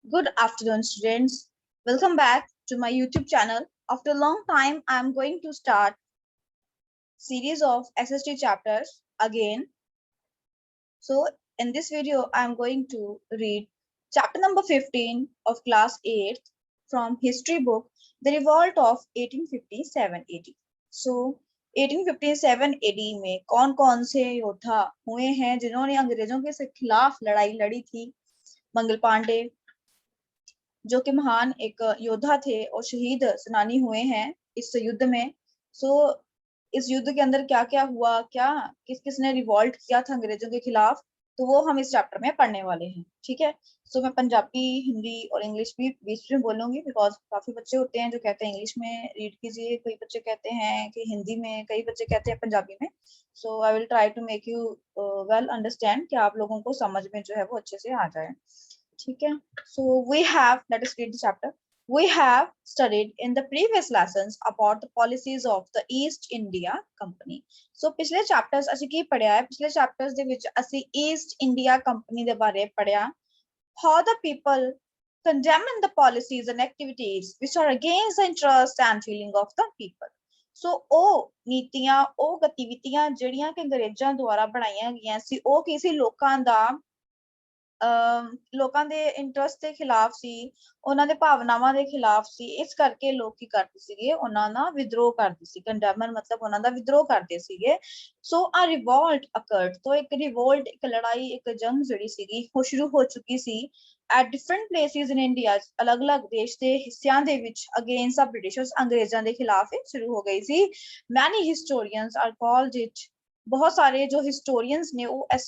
Good afternoon, students. Welcome back to my YouTube channel. After a long time, I'm going to start series of SST chapters again. So in this video, I'm going to read chapter number 15 of class 8 from history book, The Revolt of 1857 AD. So 1857 AD में कौन-कौन से योद्धा हुए हैं जिन्होंने अंग्रेजों के खिलाफ लड़ाई लड़ी थी? मंगल पांडे, जो कि महान एक योद्धा थे और शहीद सेनानी हुए हैं इस युद्ध में। सो इस युद्ध के अंदर क्या क्या हुआ, क्या किस किसने रिवॉल्ट किया था अंग्रेजों के खिलाफ, तो वो हम इस चैप्टर में पढ़ने वाले हैं। ठीक है। सो मैं पंजाबी, हिंदी और इंग्लिश भी बीच में बोलूंगी, बिकॉज काफी बच्चे होते हैं जो कहते हैं इंग्लिश में रीड कीजिए, कई बच्चे कहते हैं कि हिंदी में, कई बच्चे कहते हैं पंजाबी में। So I will try to make you well understand कि आप लोगों को समझ में जो है वो अच्छे से आ जाए। ठीक है। So we have, let us read the chapter. We have studied in the previous lessons about the policies of the East India Company. So पिछले chapters ਅਸੀਂ ਕੀ ਪੜਿਆ ਹੈ? ਪਿਛਲੇ chapters ਦੇ ਵਿੱਚ ਅਸੀਂ East India Company ਦੇ ਬਾਰੇ ਪੜਿਆ। How the people condemn the policies and activities which are against the interest and feeling of the people. So ਉਹ ਨੀਤੀਆਂ, ਉਹ ਗਤੀਵਿਧੀਆਂ ਜਿਹੜੀਆਂ ਕਿ ਅੰਗਰੇਜ਼ਾਂ ਦੁਆਰਾ ਬਣਾਈਆਂ ਗਈਆਂ ਸੀ, ਉਹ ਕੀ ਸੀ? ਲੋਕਾਂ ਦੇ ਇੰਟਰਸਟ ਦੇ ਖਿਲਾਫ ਸੀ, ਉਹਨਾਂ ਦੇ ਭਾਵਨਾਵਾਂ ਦੇ ਖਿਲਾਫ ਸੀ। ਇਸ ਕਰਕੇ ਲੋਕ ਕੀ ਕਰਦੇ ਸੀਗੇ? ਉਹਨਾਂ ਨਾਲ ਵਿਦਰੋਹ ਕਰਦੇ ਸੀ। ਕੰਡੈਮਨ ਮਤਲਬ ਉਹਨਾਂ ਦਾ ਵਿਦਰੋਹ ਕਰਦੇ ਸੀਗੇ। ਸੋ ਆ ਰਿਵੋਲਟ ਅਕਰਡ, तो एक रिवोल्ट, एक लड़ाई, एक जंग ਜਿਹੜੀ ਸੀਗੀ ਉਹ ਸ਼ੁਰੂ ਹੋ ਚੁੱਕੀ ਸੀ at different places in India, ਅਲੱਗ-ਅਲੱਗ ਦੇਸ਼ ਦੇ ਹਿੱਸਿਆਂ ਦੇ ਵਿੱਚ ਅਗੇਂਸਟ ਆ ਬ੍ਰਿਟਿਸ਼ਰਸ, ਅੰਗਰੇਜ਼ਾਂ ਦੇ ਖਿਲਾਫ ਇਹ ਸ਼ੁਰੂ ਹੋ ਗਈ ਸੀ। many historians are called it, ਬਹੁਤ ਸਾਰੇ ਜੋ ਹਿਸਟੋਰੀਅਨਸ ਨੇ ਉਹ ਇਸ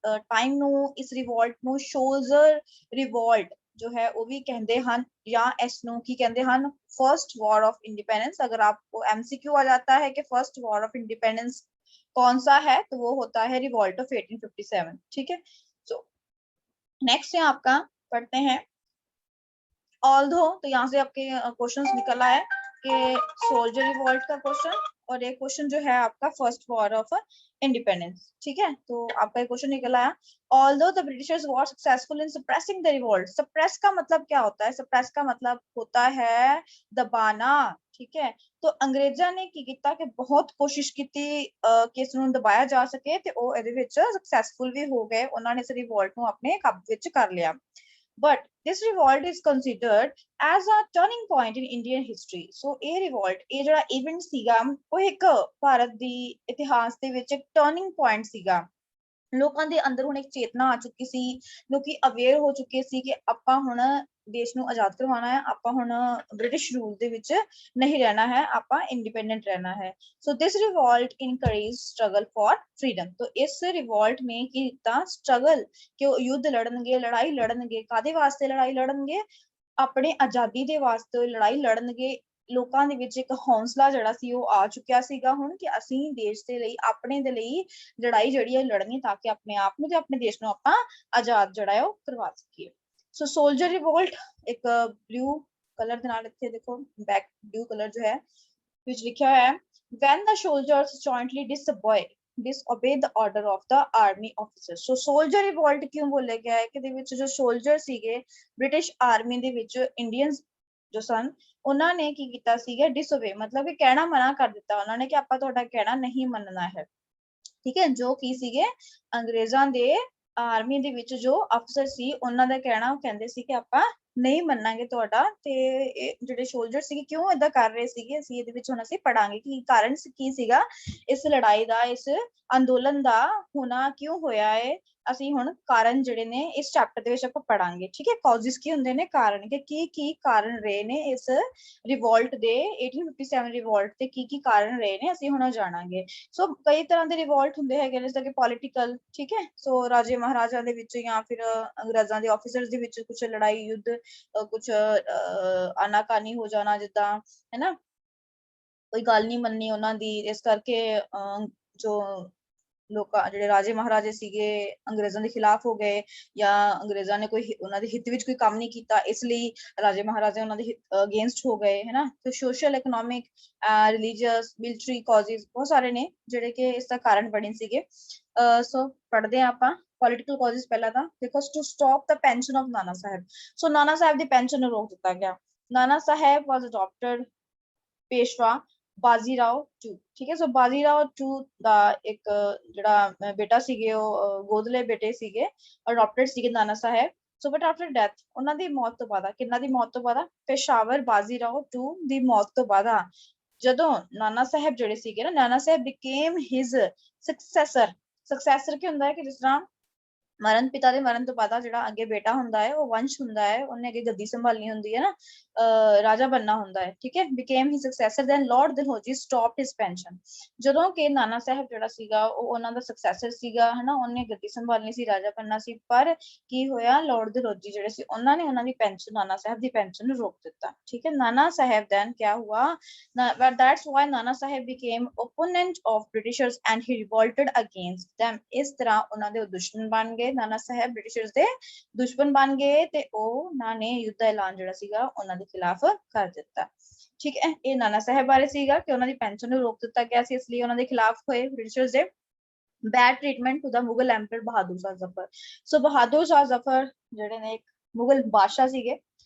ਟਾਈਮ ਨੂੰ, ਇਸ ਰਿਵੋਲਟ ਨੂੰ ਸ਼ੋਲਜਰ ਰਿਵੋਲਟ जो है वो भी कहते हैं, या इस नु की कहते हैं फर्स्ट वॉर ऑफ इंडिपेंडेंस। अगर आपको एमसीक्यू आ जाता है कि फर्स्ट वॉर ऑफ इंडिपेंडेंस कौन सा है, तो वो होता है रिवॉल्ट ऑफ 1857। ठीक है। सो नेक्स्ट है आपका, पढ़ते हैं ऑल्दो। तो यहाँ से आपके क्वेश्चंस निकला है कि सोल्जर रिवॉल्ट का क्वेश्चन, और एक क्वेश्चन जो है आपका फर्स्ट वॉर ऑफ इंडिपेंडेंस। ठीक है। तो आपका एक क्वेश्चन निकला है, although the Britishers were successful in suppressing the revolt. Suppress का मतलब क्या होता है? सप्रेस का मतलब होता है दबाना। ठीक है। तो अंग्रेजा ने की किया कि बहुत कोशिश की कि इस दबाया जा सके, ਤੇ ਉਹ ਇਹਦੇ ਵਿੱਚ सक्सेसफुल भी हो गए। उन्होंने इस रिवोल्ट ਨੂੰ ਆਪਣੇ ਕਾਬੂ ਵਿੱਚ ਕਰ ਲਿਆ। But this revolt is considered as a turning point in Indian history. So ਇਹ revolt, ਇਹ ਜਿਹੜਾ event ਸੀਗਾ, ਉਹ ਇੱਕ ਭਾਰਤ ਦੀ ਇਤਿਹਾਸ ਦੇ ਵਿੱਚ ਇੱਕ turning point ਸੀਗਾ। ਲੋਕਾਂ ਦੇ ਅੰਦਰ ਹੁਣ ਇੱਕ ਚੇਤਨਾ ਆ ਚੁੱਕੀ ਸੀ, ਲੋਕੀ ਅਵੇਅਰ ਹੋ ਚੁੱਕੇ ਸੀ ਕਿ ਆਪਾਂ ਹੁਣ ਦੇਸ਼ ਨੂੰ ਆਜ਼ਾਦ ਕਰਵਾਉਣਾ ਹੈ, ਆਪਾਂ ਹੁਣ ਬ੍ਰਿਟਿਸ਼ ਰੂਲ ਦੇ ਵਿੱਚ ਨਹੀਂ ਰਹਿਣਾ ਹੈ, ਆਪਾਂ ਇੰਡੀਪੈਂਡੈਂਟ ਰਹਿਣਾ ਹੈ। So this revolt encourage struggle for freedom. तो इस रिवोल्ट में की स्ट्रगल कि युद्ध लड़नगे, लड़ाई लड़नगे, कादे वास्ते लड़ाई लड़नगे? अपने आजादी ਦੇ ਵਾਸਤੇ ਲੜਾਈ ਲੜਨਗੇ। ਲੋਕਾਂ ਦੇ ਵਿੱਚ ਇੱਕ ਹੌਸਲਾ ਜਿਹੜਾ ਸੀ ਉਹ ਆ ਚੁੱਕਿਆ ਸੀਗਾ ਹੁਣ ਕਿ ਅਸੀਂ ਦੇਸ਼ ਦੇ ਲਈ, ਆਪਣੇ ਦੇ ਲਈ ਲੜਾਈ ਜਿਹੜੀ ਹੈ ਲੜਨੀ, ਤਾਂ ਕਿ ਆਪਣੇ ਆਪ ਨੂੰ ਤੇ ਆਪਣੇ ਦੇਸ਼ ਨੂੰ ਆਪਾਂ ਆਜ਼ਾਦ ਜਿਹੜਾ ਹੈ ਉਹ ਕਰਵਾ ਸਕੀਏ। ਸੋ ਸੋਲਜਰ ਰਿਵੋਲਟ, ਇੱਕ ਬਲੂ ਕਲਰ ਦੇ ਨਾਲ ਇੱਥੇ ਦੇਖੋ ਬੈਕ ਬਲੂ ਕਲਰ ਜੋ ਹੈ ਵਿੱਚ ਲਿਖਿਆ ਹੋਇਆ ਹੈ, when the soldiers jointly disobey the order of the army officers। so soldier revolt ਕਿਉਂ ਬੋਲਿਆ ਗਿਆ ਹੈ ਕਿ ਦੇ ਵਿੱਚ ਜੋ ਸੋਲਜਰ ਸੀਗੇ ਬ੍ਰਿਟਿਸ਼ ਆਰਮੀ ਦੇ ਵਿੱਚ, ਇੰਡੀਅਨਸ ਜੋ ਸਨ, ਉਹਨਾਂ ਨੇ ਕੀ ਕੀਤਾ ਸੀਗਾ? ਡਿਸਓਬੇ ਮਤਲਬ ਕਿ ਕਹਿਣਾ ਮਨਾ ਕਰ ਦਿੱਤਾ ਉਹਨਾਂ ਨੇ ਕਿ ਆਪਾਂ ਤੁਹਾਡਾ ਕਹਿਣਾ ਨਹੀਂ ਮੰਨਣਾ ਹੈ। ਠੀਕ ਹੈ। ਜੋ ਕੀ ਸੀਗੇ ਅੰਗਰੇਜ਼ਾਂ ਦੇ ਆਰਮੀ ਦੇ ਵਿੱਚ ਜੋ ਅਫਸਰ ਸੀ, ਉਹਨਾਂ ਦਾ ਕਹਿਣਾ ਉਹ ਕਹਿੰਦੇ ਸੀ ਕਿ ਆਪਾਂ ਨਹੀਂ ਮੰਨਾਂਗੇ ਤੁਹਾਡਾ। ਤੇ ਇਹ ਜਿਹੜੇ ਸੋਲਜਰ ਸੀਗੇ ਕਿਉਂ ਏਦਾਂ ਕਰ ਰਹੇ ਸੀਗੇ, ਅਸੀਂ ਇਹਦੇ ਵਿੱਚ ਹੁਣ ਅਸੀਂ ਪੜਾਂਗੇ ਕਿ ਕਾਰਨ ਕੀ ਸੀਗਾ ਇਸ ਲੜਾਈ ਦਾ, ਇਸ ਅੰਦੋਲਨ ਦਾ ਹੋਣਾ ਕਿਉਂ ਹੋਇਆ ਹੈ। ਅਸੀਂ ਹੁਣ ਕਾਰਨ ਜਿਹੜੇ ਨੇ ਇਸ ਚੈਪਟਰ ਦੇ ਵਿੱਚ ਆਪਾਂ ਪੜਾਂਗੇ। ਠੀਕ ਹੈ। ਕਾਜ਼ਸ ਕੀ ਹੁੰਦੇ ਨੇ, ਕਾਰਨ, ਕਿ ਕੀ ਕਾਰਨ ਰਹੇ ਨੇ ਇਸ ਰਿਵੋਲਟ ਦੇ, 1857 ਰਿਵੋਲਟ ਦੇ ਕੀ ਕਾਰਨ ਰਹੇ ਨੇ, ਅਸੀਂ ਹੁਣ ਜਾਣਾਂਗੇ। ਸੋ ਕਈ ਤਰ੍ਹਾਂ ਦੇ ਰਿਵੋਲਟ ਹੁੰਦੇ ਹੈਗੇ ਨੇ, ਜਿੱਦਾਂ ਕਿ ਪੋਲੀਟੀਕਲ। ਠੀਕ ਹੈ। ਸੋ ਰਾਜੇ ਮਹਾਰਾਜਾ ਦੇ ਵਿੱਚ ਜਾਂ ਫਿਰ ਅੰਗਰੇਜ਼ਾਂ ਦੇ ਆਫੀਸਰਸ ਦੇ ਵਿੱਚ ਕੁਝ ਲੜਾਈ ਯੁੱਧ, ਕੁਝ ਆਨਾਕਾਨੀ ਹੋ ਜਾਣਾ, ਜਿੱਦਾਂ ਹੈ ਨਾ, ਕੋਈ ਗੱਲ ਨਹੀਂ ਮੰਨਣੀ ਉਹਨਾਂ ਦੀ, ਇਸ ਕਰਕੇ ਜੋ ਲੋਕਾਂ, ਜਿਹੜੇ ਰਾਜੇ ਮਹਾਰਾਜੇ ਸੀਗੇ ਅੰਗਰੇਜ਼ਾਂ ਦੇ ਖਿਲਾਫ ਹੋ ਗਏ, ਜਾਂ ਅੰਗਰੇਜ਼ਾਂ ਨੇ ਕੋਈ ਉਹਨਾਂ ਦੇ ਹਿੱਤ ਵਿੱਚ ਕੋਈ ਕੰਮ ਨਹੀਂ ਕੀਤਾ, ਇਸ ਲਈ ਰਾਜੇ ਮਹਾਰਾਜੇ ਉਹਨਾਂ ਦੇ ਅਗੇਂਸਟ ਹੋ ਗਏ, ਹੈ ਨਾ। ਤੇ social, economic, religious, military causes ਬਹੁਤ ਸਾਰੇ ਨੇ ਜਿਹੜੇ ਕਿ ਇਸ ਦਾ ਕਾਰਨ ਬਣੇ ਸੀਗੇ। ਸੋ ਪੜ੍ਹਦੇ ਹਾਂ ਆਪਾਂ ਪੋਲੀਟੀਕਲ ਕਾਜ਼ਸ ਪਹਿਲਾਂ ਤਾਂ because to stop the pension of Nana Sahib. So Nana Sahib ਦੀ ਪੈਨਸ਼ਨ ਨੂੰ ਰੋਕ ਦਿੱਤਾ ਗਿਆ। Nana Sahib was adopted Peshwa Bajirao two, ਠੀਕ ਹੈ। ਸੋ ਬਾਜੀਰਾਓ ਟੂ ਦਾ ਇੱਕ ਜਿਹੜਾ ਬੇਟਾ ਸੀਗੇ ਉਹ ਗੋਦਲੇ ਬੇਟੇ ਸੀਗੇ, ਅਡਾਪਟਡ ਸੀਗੇ ਨਾਨਾ Sahib. So but after death, ਉਹਨਾਂ ਦੀ ਮੌਤ ਤੋਂ ਬਾਅਦ, ਕਿੰਨਾ ਦੀ ਮੌਤ ਤੋਂ ਬਾਅਦ, ਪੇਸ਼ਾਵਰ ਬਾਜੀਰਾਓ ਟੂ ਦੀ ਮੌਤ ਤੋਂ ਬਾਅਦ ਜਦੋਂ ਨਾਨਾ ਸਾਹਿਬ ਜਿਹੜੇ ਸੀਗੇ ਨਾ, Nana Sahib became his successor ਕੀ ਹੁੰਦਾ ਹੈ ਕਿ ਜਿਸ ਤਰ੍ਹਾਂ ਮਰਨ, ਪਿਤਾ ਦੇ ਮਰਨ ਤੋਂ ਬਾਅਦ ਜਿਹੜਾ ਅੱਗੇ ਬੇਟਾ ਹੁੰਦਾ ਹੈ ਉਹ ਵੰਸ਼ ਹੁੰਦਾ ਹੈ, ਉਹਨੇ ਅੱਗੇ ਗੱਦੀ ਸੰਭਾਲਣੀ ਹੁੰਦੀ ਹੈ ਨਾ, ਰਾਜਾ ਬਣਨਾ ਹੁੰਦਾ ਹੈ, ਠੀਕ ਹੈ। Became his successor, then Lord Dalhousie stopped his pension. ਜਦੋਂ ਕਿ ਨਾਨਾ ਸਾਹਿਬ ਜਿਹੜਾ ਸੀਗਾ ਉਹ ਉਹਨਾਂ ਦਾ ਸਕਸੈਸਰ ਸੀਗਾ, ਹਨਾ, ਉਹਨੇ ਗੱਦੀ ਸੰਭਾਲਣੀ ਸੀ, ਰਾਜਾ ਬਣਨਾ ਸੀ, ਪਰ ਕੀ ਹੋਇਆ, ਲਾਰਡ ਦਿਲਹੌਜੀ ਜਿਹੜੇ ਸੀ ਉਹਨਾਂ ਨੇ ਉਹਨਾਂ ਦੀ ਪੈਨਸ਼ਨ, ਨਾਨਾ ਸਾਹਿਬ ਦੀ ਪੈਨਸ਼ਨ ਨੂੰ ਰੋਕ ਦਿੱਤਾ, ਠੀਕ ਹੈ। ਨਾਨਾ ਸਾਹਿਬ ਦੈਨ ਕਿਆ ਹੁਆ, that's why Nana Sahib became opponent of Britishers and he revolted against them। ਇਸ ਤਰ੍ਹਾਂ ਉਹਨਾਂ ਦੇ ਦੁਸ਼ਮਣ ਬਣ ਗਏ, ਨਾਨਾ ਸਾਹਿਬ ਬ੍ਰਿਟਿਸ਼ਰਸ ਦੇ ਦੁਸ਼ਮਣ ਬਣ ਗਏ ਤੇ ਉਹਨਾਂ ਨੇ ਯੁੱਧ ਦਾ ਐਲਾਨ ਜਿਹੜਾ ਸੀਗਾ ਉਹਨਾਂ ਦੇ ਖਿਲਾਫ ਕਰ ਦਿੱਤਾ, ਠੀਕ ਹੈ। ਇਹ ਨਾਨਾ ਸਾਹਿਬ ਬਾਰੇ ਸੀਗਾ ਕਿ ਉਹਨਾਂ ਦੀ ਪੈਨਸ਼ਨ ਨੂੰ ਰੋਕ ਦਿੱਤਾ ਗਿਆ ਸੀ, ਇਸ ਲਈ ਉਹਨਾਂ ਦੇ ਖਿਲਾਫ ਹੋਏ ਬ੍ਰਿਟਿਸ਼ਰਸ ਦੇ। Bed treatment to the Mughal emperor Bahadur Shah Zafar. ਸੋ ਬਹਾਦਰ ਸ਼ਾਹ ਜ਼ਫਰ ਜਿਹੜੇ ਨੇ ਇੱਕ ਮੁਗਲ ਬਾਦਸ਼ਾਹ ਸੀਗੇ।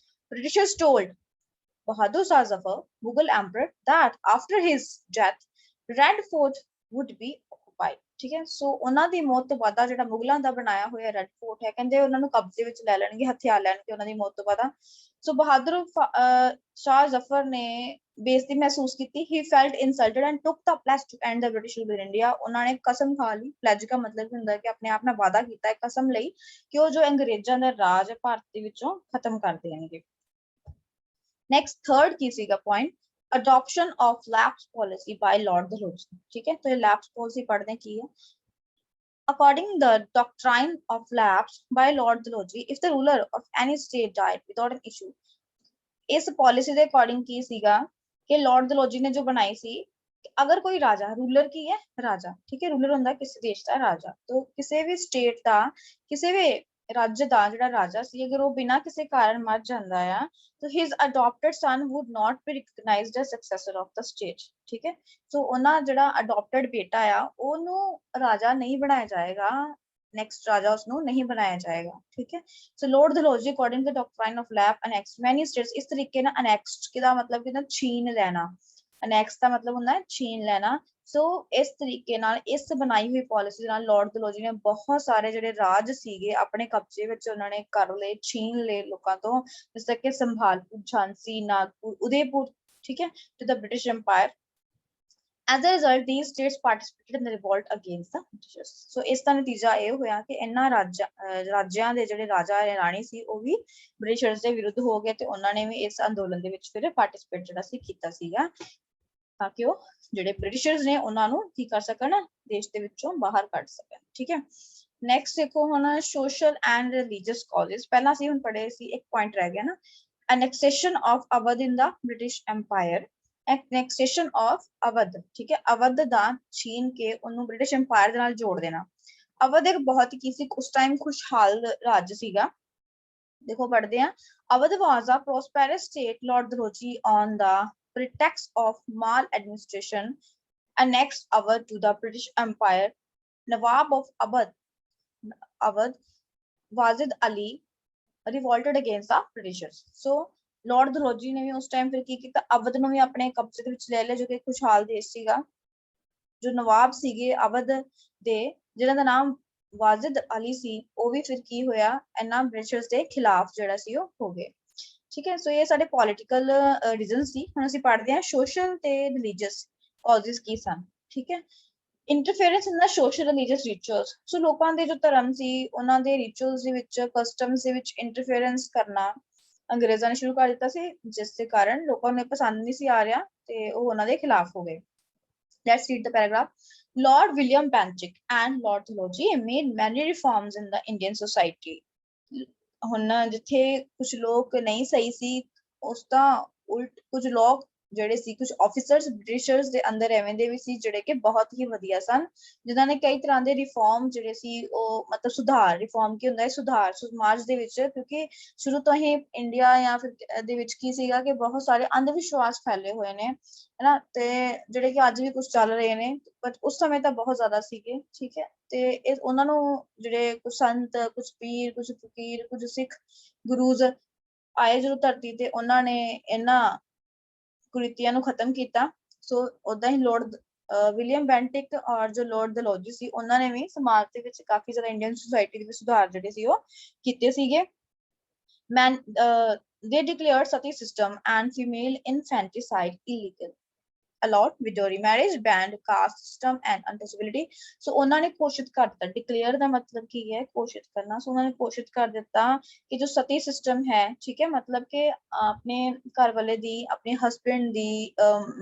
Britishers told Bahadur Shah Zafar, Mughal emperor, that after his death, Red Fort would be occupied, ਠੀਕ ਹੈ। ਸੋ ਉਹਨਾਂ ਦੀ ਮੌਤ ਤੋਂ ਬਾਅਦ ਜਿਹੜਾ ਮੁਗਲਾਂ ਦਾ ਬਣਾਇਆ ਹੋਇਆ ਰੈਡ ਫੋਰਟ ਹੈ, ਕਹਿੰਦੇ ਉਹਨਾਂ ਨੂੰ ਕਬਜ਼ੇ ਵਿੱਚ ਲੈ ਲੈਣਗੇ, ਹਥਿਆਰ ਲੈਣਗੇ ਉਹਨਾਂ ਦੀ ਮੌਤ ਤੋਂ ਬਾਅਦ। ਸੋ ਬਹਾਦਰ ਸ਼ਾਹ ਜ਼ਫਰ ਨੇ ਬੇਇੱਜ਼ਤੀ ਮਹਿਸੂਸ ਕੀਤੀ। he felt insulted and took the pledge to end the British rule in India। ਉਹਨਾਂ ਨੇ ਕਸਮ ਖਾ ਲਈ, ਪਲੈਜ ਦਾ ਮਤਲਬ ਹੁੰਦਾ ਹੈ ਕਿ ਆਪਣੇ ਆਪ ਨਾਲ ਵਾਅਦਾ ਕੀਤਾ, ਕਸਮ ਲਈ ਕਿ ਉਹ ਜੋ ਅੰਗਰੇਜ਼ਾਂ ਦਾ ਰਾਜ ਭਾਰਤ ਦੇ ਵਿੱਚੋਂ ਖਤਮ ਕਰ ਦੇਣਗੇ। नेक्स्ट थर्ड की सीगा point, adoption of lapse policy by Lord Dalhousie, ठीक है। तो ये lapse policy पढ़ने की है। According the doctrine of lapse by Lord Dalhousie, if the ruler of any state died without an issue, इस पॉलिसी के अकॉर्डिंग की सीगा कि लॉर्ड दलहौजी ने जो बनाई सी, अगर कोई राजा, रूलर की है राजा, ठीक है, रूलर ਹੁੰਦਾ ਕਿਸੇ ਦੇਸ਼ ਦਾ ਰਾਜਾ, तो ਕਿਸੇ ਵੀ ਸਟੇਟ ਦਾ ਕਿਸੇ ਵੀ ਰਾਜ ਦਾ ਜਿਹੜਾ ਰਾਜਾ ਸੀ, ਅਗਰ ਉਹ ਬਿਨਾਂ ਕਿਸੇ ਕਾਰਨ ਮਰ ਜਾਂਦਾ ਆ, तो his adopted son would not be recognized as successor of the state, ठीक है। so ਉਹਨਾਂ ਜਿਹੜਾ adopted ਬੇਟਾ ਆ ਉਹਨੂੰ ਰਾਜਾ ਨਹੀਂ ਬਣਾਇਆ ਜਾਏਗਾ, नेक्स्ट राजा उसਨੂੰ नहीं बनाया जाएगा, ठीक है। so lord dalhousie according to the doctrine of lapse annexed many states, ਇਸ ਤਰੀਕੇ ਨਾਲ annexed ਕਿਦਾ ਮਤਲਬ ਕਿ ਛੀਨ ਲੈਣਾ, annexed ਦਾ ਮਤਲਬ ਹੁੰਦਾ ਹੈ ਛੀਨ ਲੈਣਾ। ਸੋ ਇਸ ਤਰੀਕੇ ਨਾਲ ਇਸ ਬਣਾਈ ਹੋਈ ਪਾਲਿਸੀ ਦੇ ਨਾਲ ਲਾਰਡ ਦਲਹੌਜੀ ਨੇ ਬਹੁਤ ਸਾਰੇ ਜਿਹੜੇ ਰਾਜ ਸੀਗੇ ਆਪਣੇ ਕਬਜ਼ੇ ਵਿੱਚ ਉਹਨਾਂ ਨੇ ਕਰ ਲਏ, ਛੀਨ ਲਏ ਲੋਕਾਂ ਤੋਂ, ਜਿਸ ਤੱਕ ਕਿ ਸੰਭਾਲਪੁਰ, ਝਾਂਸੀ, ਨਾਗਪੁਰ, ਉਦੈਪੁਰ, ਠੀਕ ਹੈ, to the British empire. As a result, these states participated in the revolt against the Britishers। So ਇਸ ਦਾ ਨਤੀਜਾ ਇਹ ਹੋਇਆ ਕਿ ਇਹਨਾਂ ਰਾਜਾਂ ਦੇ ਜਿਹੜੇ ਰਾਜਾ ਰਾਣੀ ਸੀ ਉਹ ਵੀ ਬ੍ਰਿਟਿਸ਼ਰਸ ਦੇ ਵਿਰੁੱਧ ਹੋ ਗਏ ਤੇ ਉਹਨਾਂ ਨੇ ਵੀ ਇਸ ਅੰਦੋਲਨ ਦੇ ਵਿੱਚ ਫਿਰ ਪਾਰਟਿਸਿਪੇਟ ਜਿਹੜਾ ਸੀ ਕੀਤਾ ਸੀਗਾ, ਤਾਂ ਕਿ ਉਹ ਜਿਹੜੇ ਬ੍ਰਿਟਿਸ਼ਰਸ ਨੇ ਉਹਨਾਂ ਨੂੰ ਕੀ ਕਰ ਸਕਣ, ਦੇਸ਼ ਦੇ ਵਿੱਚੋਂ ਬਾਹਰ ਕੱਢ ਸਕਣ, ਠੀਕ ਹੈ। ਨੈਕਸਟ ਦੇਖੋ ਹੁਣ ਸੋਸ਼ਲ ਐਂਡ ਰਿਲੀਜੀਅਸ ਕਾਜ਼ਸ। ਪਹਿਲਾਂ ਅਸੀਂ ਹੁਣ ਪੜ੍ਹੇ ਸੀ, ਇੱਕ ਪੁਆਇੰਟ ਰਹਿ ਗਿਆ ਨਾ, annexation of Awadh in the British Empire, annexation of Awadh, ठीक है, अवध ਦਾ ਛੀਨ ਕੇ ਉਹਨੂੰ ਬ੍ਰਿਟਿਸ਼ ਐਮਪਾਇਰ ਦੇ ਨਾਲ ਜੋੜ ਦੇਣਾ। ਅਵਧ ਇੱਕ ਬਹੁਤ ਹੀ ਕਿਸੇ ਉਸ ਟਾਈਮ ਖੁਸ਼ਹਾਲ ਰਾਜ ਸੀਗਾ। ਦੇਖੋ ਪੜ੍ਹਦੇ ਆ, Awadh was a prosperous state, Lord Dalhousie on the pretext of maladministration annexed Awadh to the British Empire। Nawab of Awadh Wajid Ali revolted against the Britishers। So Lord Dalhousie ਨੇ ਵੀ ਉਸ ਟਾਈਮ ਫਿਰ ਕੀ ਕੀਤਾ, ਅਵਧ ਨੂੰ ਵੀ ਆਪਣੇ ਕਬਜ਼ੇ ਦੇ ਵਿੱਚ ਲੈ ਲਿਆ, ਜੋ ਕਿ ਖੁਸ਼ਹਾਲ ਦੇਸ਼ ਸੀਗਾ। ਜੋ ਨਵਾਬ ਸੀਗੇ ਅਵਧ ਦੇ, ਜਿਹਨਾਂ ਦਾ ਨਾਮ ਵਾਜਿਦ ਅਲੀ ਸੀ, ਉਹ ਵੀ ਫਿਰ ਕੀ ਹੋਇਆ, ਇਹਨਾਂ ਬ੍ਰਿਟਿਸ਼ਰਸ ਦੇ ਖਿਲਾਫ ਜਿਹੜਾ ਸੀ ਉਹ ਹੋ ਗਏ, ਠੀਕ ਹੈ। ਸੋ ਇਹ ਸਾਡੇ ਪੋਲੀਟੀਕਲ ਰੀਜ਼ਨ ਸੀ। ਹੁਣ ਅਸੀਂ ਪੜ੍ਹਦੇ ਹਾਂ ਸੋਸ਼ਲ ਤੇ ਰਿਲੀਜੀਅਸ ਕਾਜ਼ਸ ਕੀ ਸਨ, ਠੀਕ ਹੈ। ਇੰਟਰਫੇਰੈਂਸ ਇਨ ਦਾ ਸੋਸ਼ਲ ਰਿਲੀਜੀਅਸ ਰਿਚੁਅਲਸ। ਸੋ ਲੋਕਾਂ ਦੇ ਜੋ ਧਰਮ ਸੀ ਉਹਨਾਂ ਦੇ ਰਿਚੁਅਲਸ ਦੇ ਵਿੱਚ, ਕਸਟਮਸ ਦੇ ਵਿੱਚ ਇੰਟਰਫੇਰੈਂਸ ਕਰਨਾ ਅੰਗਰੇਜ਼ਾਂ ਨੇ ਸ਼ੁਰੂ ਕਰ ਦਿੱਤਾ ਸੀ, ਜਿਸ ਦੇ ਕਾਰਨ ਲੋਕਾਂ ਨੂੰ ਪਸੰਦ ਨਹੀਂ ਸੀ ਆ ਰਿਹਾ ਤੇ ਉਹ ਉਹਨਾਂ ਦੇ ਖਿਲਾਫ ਹੋ ਗਏ। Let's read the paragraph. Lord William Bentinck and Lord Dalhousie made many reforms in the Indian society। ਹੁਣ ਜਿੱਥੇ ਕੁਝ ਲੋਕ ਨਹੀਂ ਸਹੀ ਸੀ, ਉਸ ਦਾ ਉਲਟ ਕੁਝ ਲੋਕ ਜਿਹੜੇ ਸੀ ਕੁਝ ਆਫੀਸਰਸ ਬ੍ਰਿਟਿਸ਼ਰਸ ਦੇ ਅੰਦਰ ਐਵੇਂ ਦੇ ਵੀ ਸੀ ਜਿਹੜੇ ਕਿ ਬਹੁਤ ਹੀ ਵਧੀਆ ਸਨ, ਜਿਨ੍ਹਾਂ ਨੇ ਕਈ ਤਰ੍ਹਾਂ ਦੇ ਰਿਫਾਰਮ ਜਿਹੜੇ ਸੀ ਉਹ ਮਤਲਬ ਸੁਧਾਰ, ਰਿਫਾਰਮ ਕੀ ਹੁੰਦਾ ਹੈ ਸੁਧਾਰ ਸਮਾਜ ਦੇ ਵਿੱਚ, ਕਿਉਂਕਿ ਸ਼ੁਰੂ ਤੋਂ ਹੀ ਇੰਡੀਆ ਜਾਂ ਫਿਰ ਦੇ ਵਿੱਚ ਕੀ ਸੀਗਾ ਕਿ ਬਹੁਤ ਸਾਰੇ ਅੰਧ ਵਿਸ਼ਵਾਸ ਫੈਲੇ ਹੋਏ ਨੇ ਹੈਨਾ, ਤੇ ਜਿਹੜੇ ਕਿ ਅੱਜ ਵੀ ਕੁਝ ਚੱਲ ਰਹੇ ਨੇ, ਬਟ ਉਸ ਸਮੇਂ ਤਾਂ ਬਹੁਤ ਜ਼ਿਆਦਾ ਸੀਗੇ। ਠੀਕ ਹੈ, ਤੇ ਇਹ ਉਹਨਾਂ ਨੂੰ ਜਿਹੜੇ ਕੁਝ ਸੰਤ, ਕੁਝ ਪੀਰ, ਕੁਝ ਫਕੀਰ, ਕੁਝ ਸਿੱਖ ਗੁਰੂਜ਼ ਆਏ ਜਦੋਂ ਧਰਤੀ ਤੇ, ਉਹਨਾਂ ਨੇ ਇਹਨਾਂ ਕੁਰੀਤੀਆਂ ਨੂੰ ਖਤਮ ਕੀਤਾ। ਸੋ ਉਦਾਂ ਹੀ ਲੋਰਡ ਵਿਲੀਅਮ ਬੈਂਟਿਕ ਔਰ ਜੋ ਲੋਰਡ ਡਲਹੌਜੀ ਸੀ, ਉਹਨਾਂ ਨੇ ਵੀ ਸਮਾਜ ਦੇ ਵਿੱਚ ਕਾਫੀ ਜ਼ਿਆਦਾ ਇੰਡੀਅਨ ਸੁਸਾਇਟੀ ਦੇ ਵਿੱਚ ਸੁਧਾਰ ਜਿਹੜੇ ਸੀ ਉਹ ਕੀਤੇ ਸੀਗੇ। Man, they declared sati system and female infanticide illegal, allowed widow remarriage, banned caste system and untouchability। ਸੋ ਉਹਨਾਂ ਨੇ ਘੋਸ਼ਿਤ ਕਰ ਦਿੱਤਾ, ਡਿਕਲੇਅਰ ਦਾ ਮਤਲਬ ਕੀ ਹੈ ਘੋਸ਼ਿਤ ਕਰਨਾ। ਸੋ ਉਹਨਾਂ ਨੇ ਘੋਸ਼ਿਤ ਕਰ ਦਿੱਤਾ ਕਿ ਜੋ ਸਤੀ ਸਿਸਟਮ ਹੈ, ਠੀਕ ਹੈ, ਮਤਲਬ ਕਿ ਆਪਣੇ ਘਰ ਵਾਲੇ ਦੀ, ਆਪਣੇ ਹਸਬੈਂਡ ਦੀ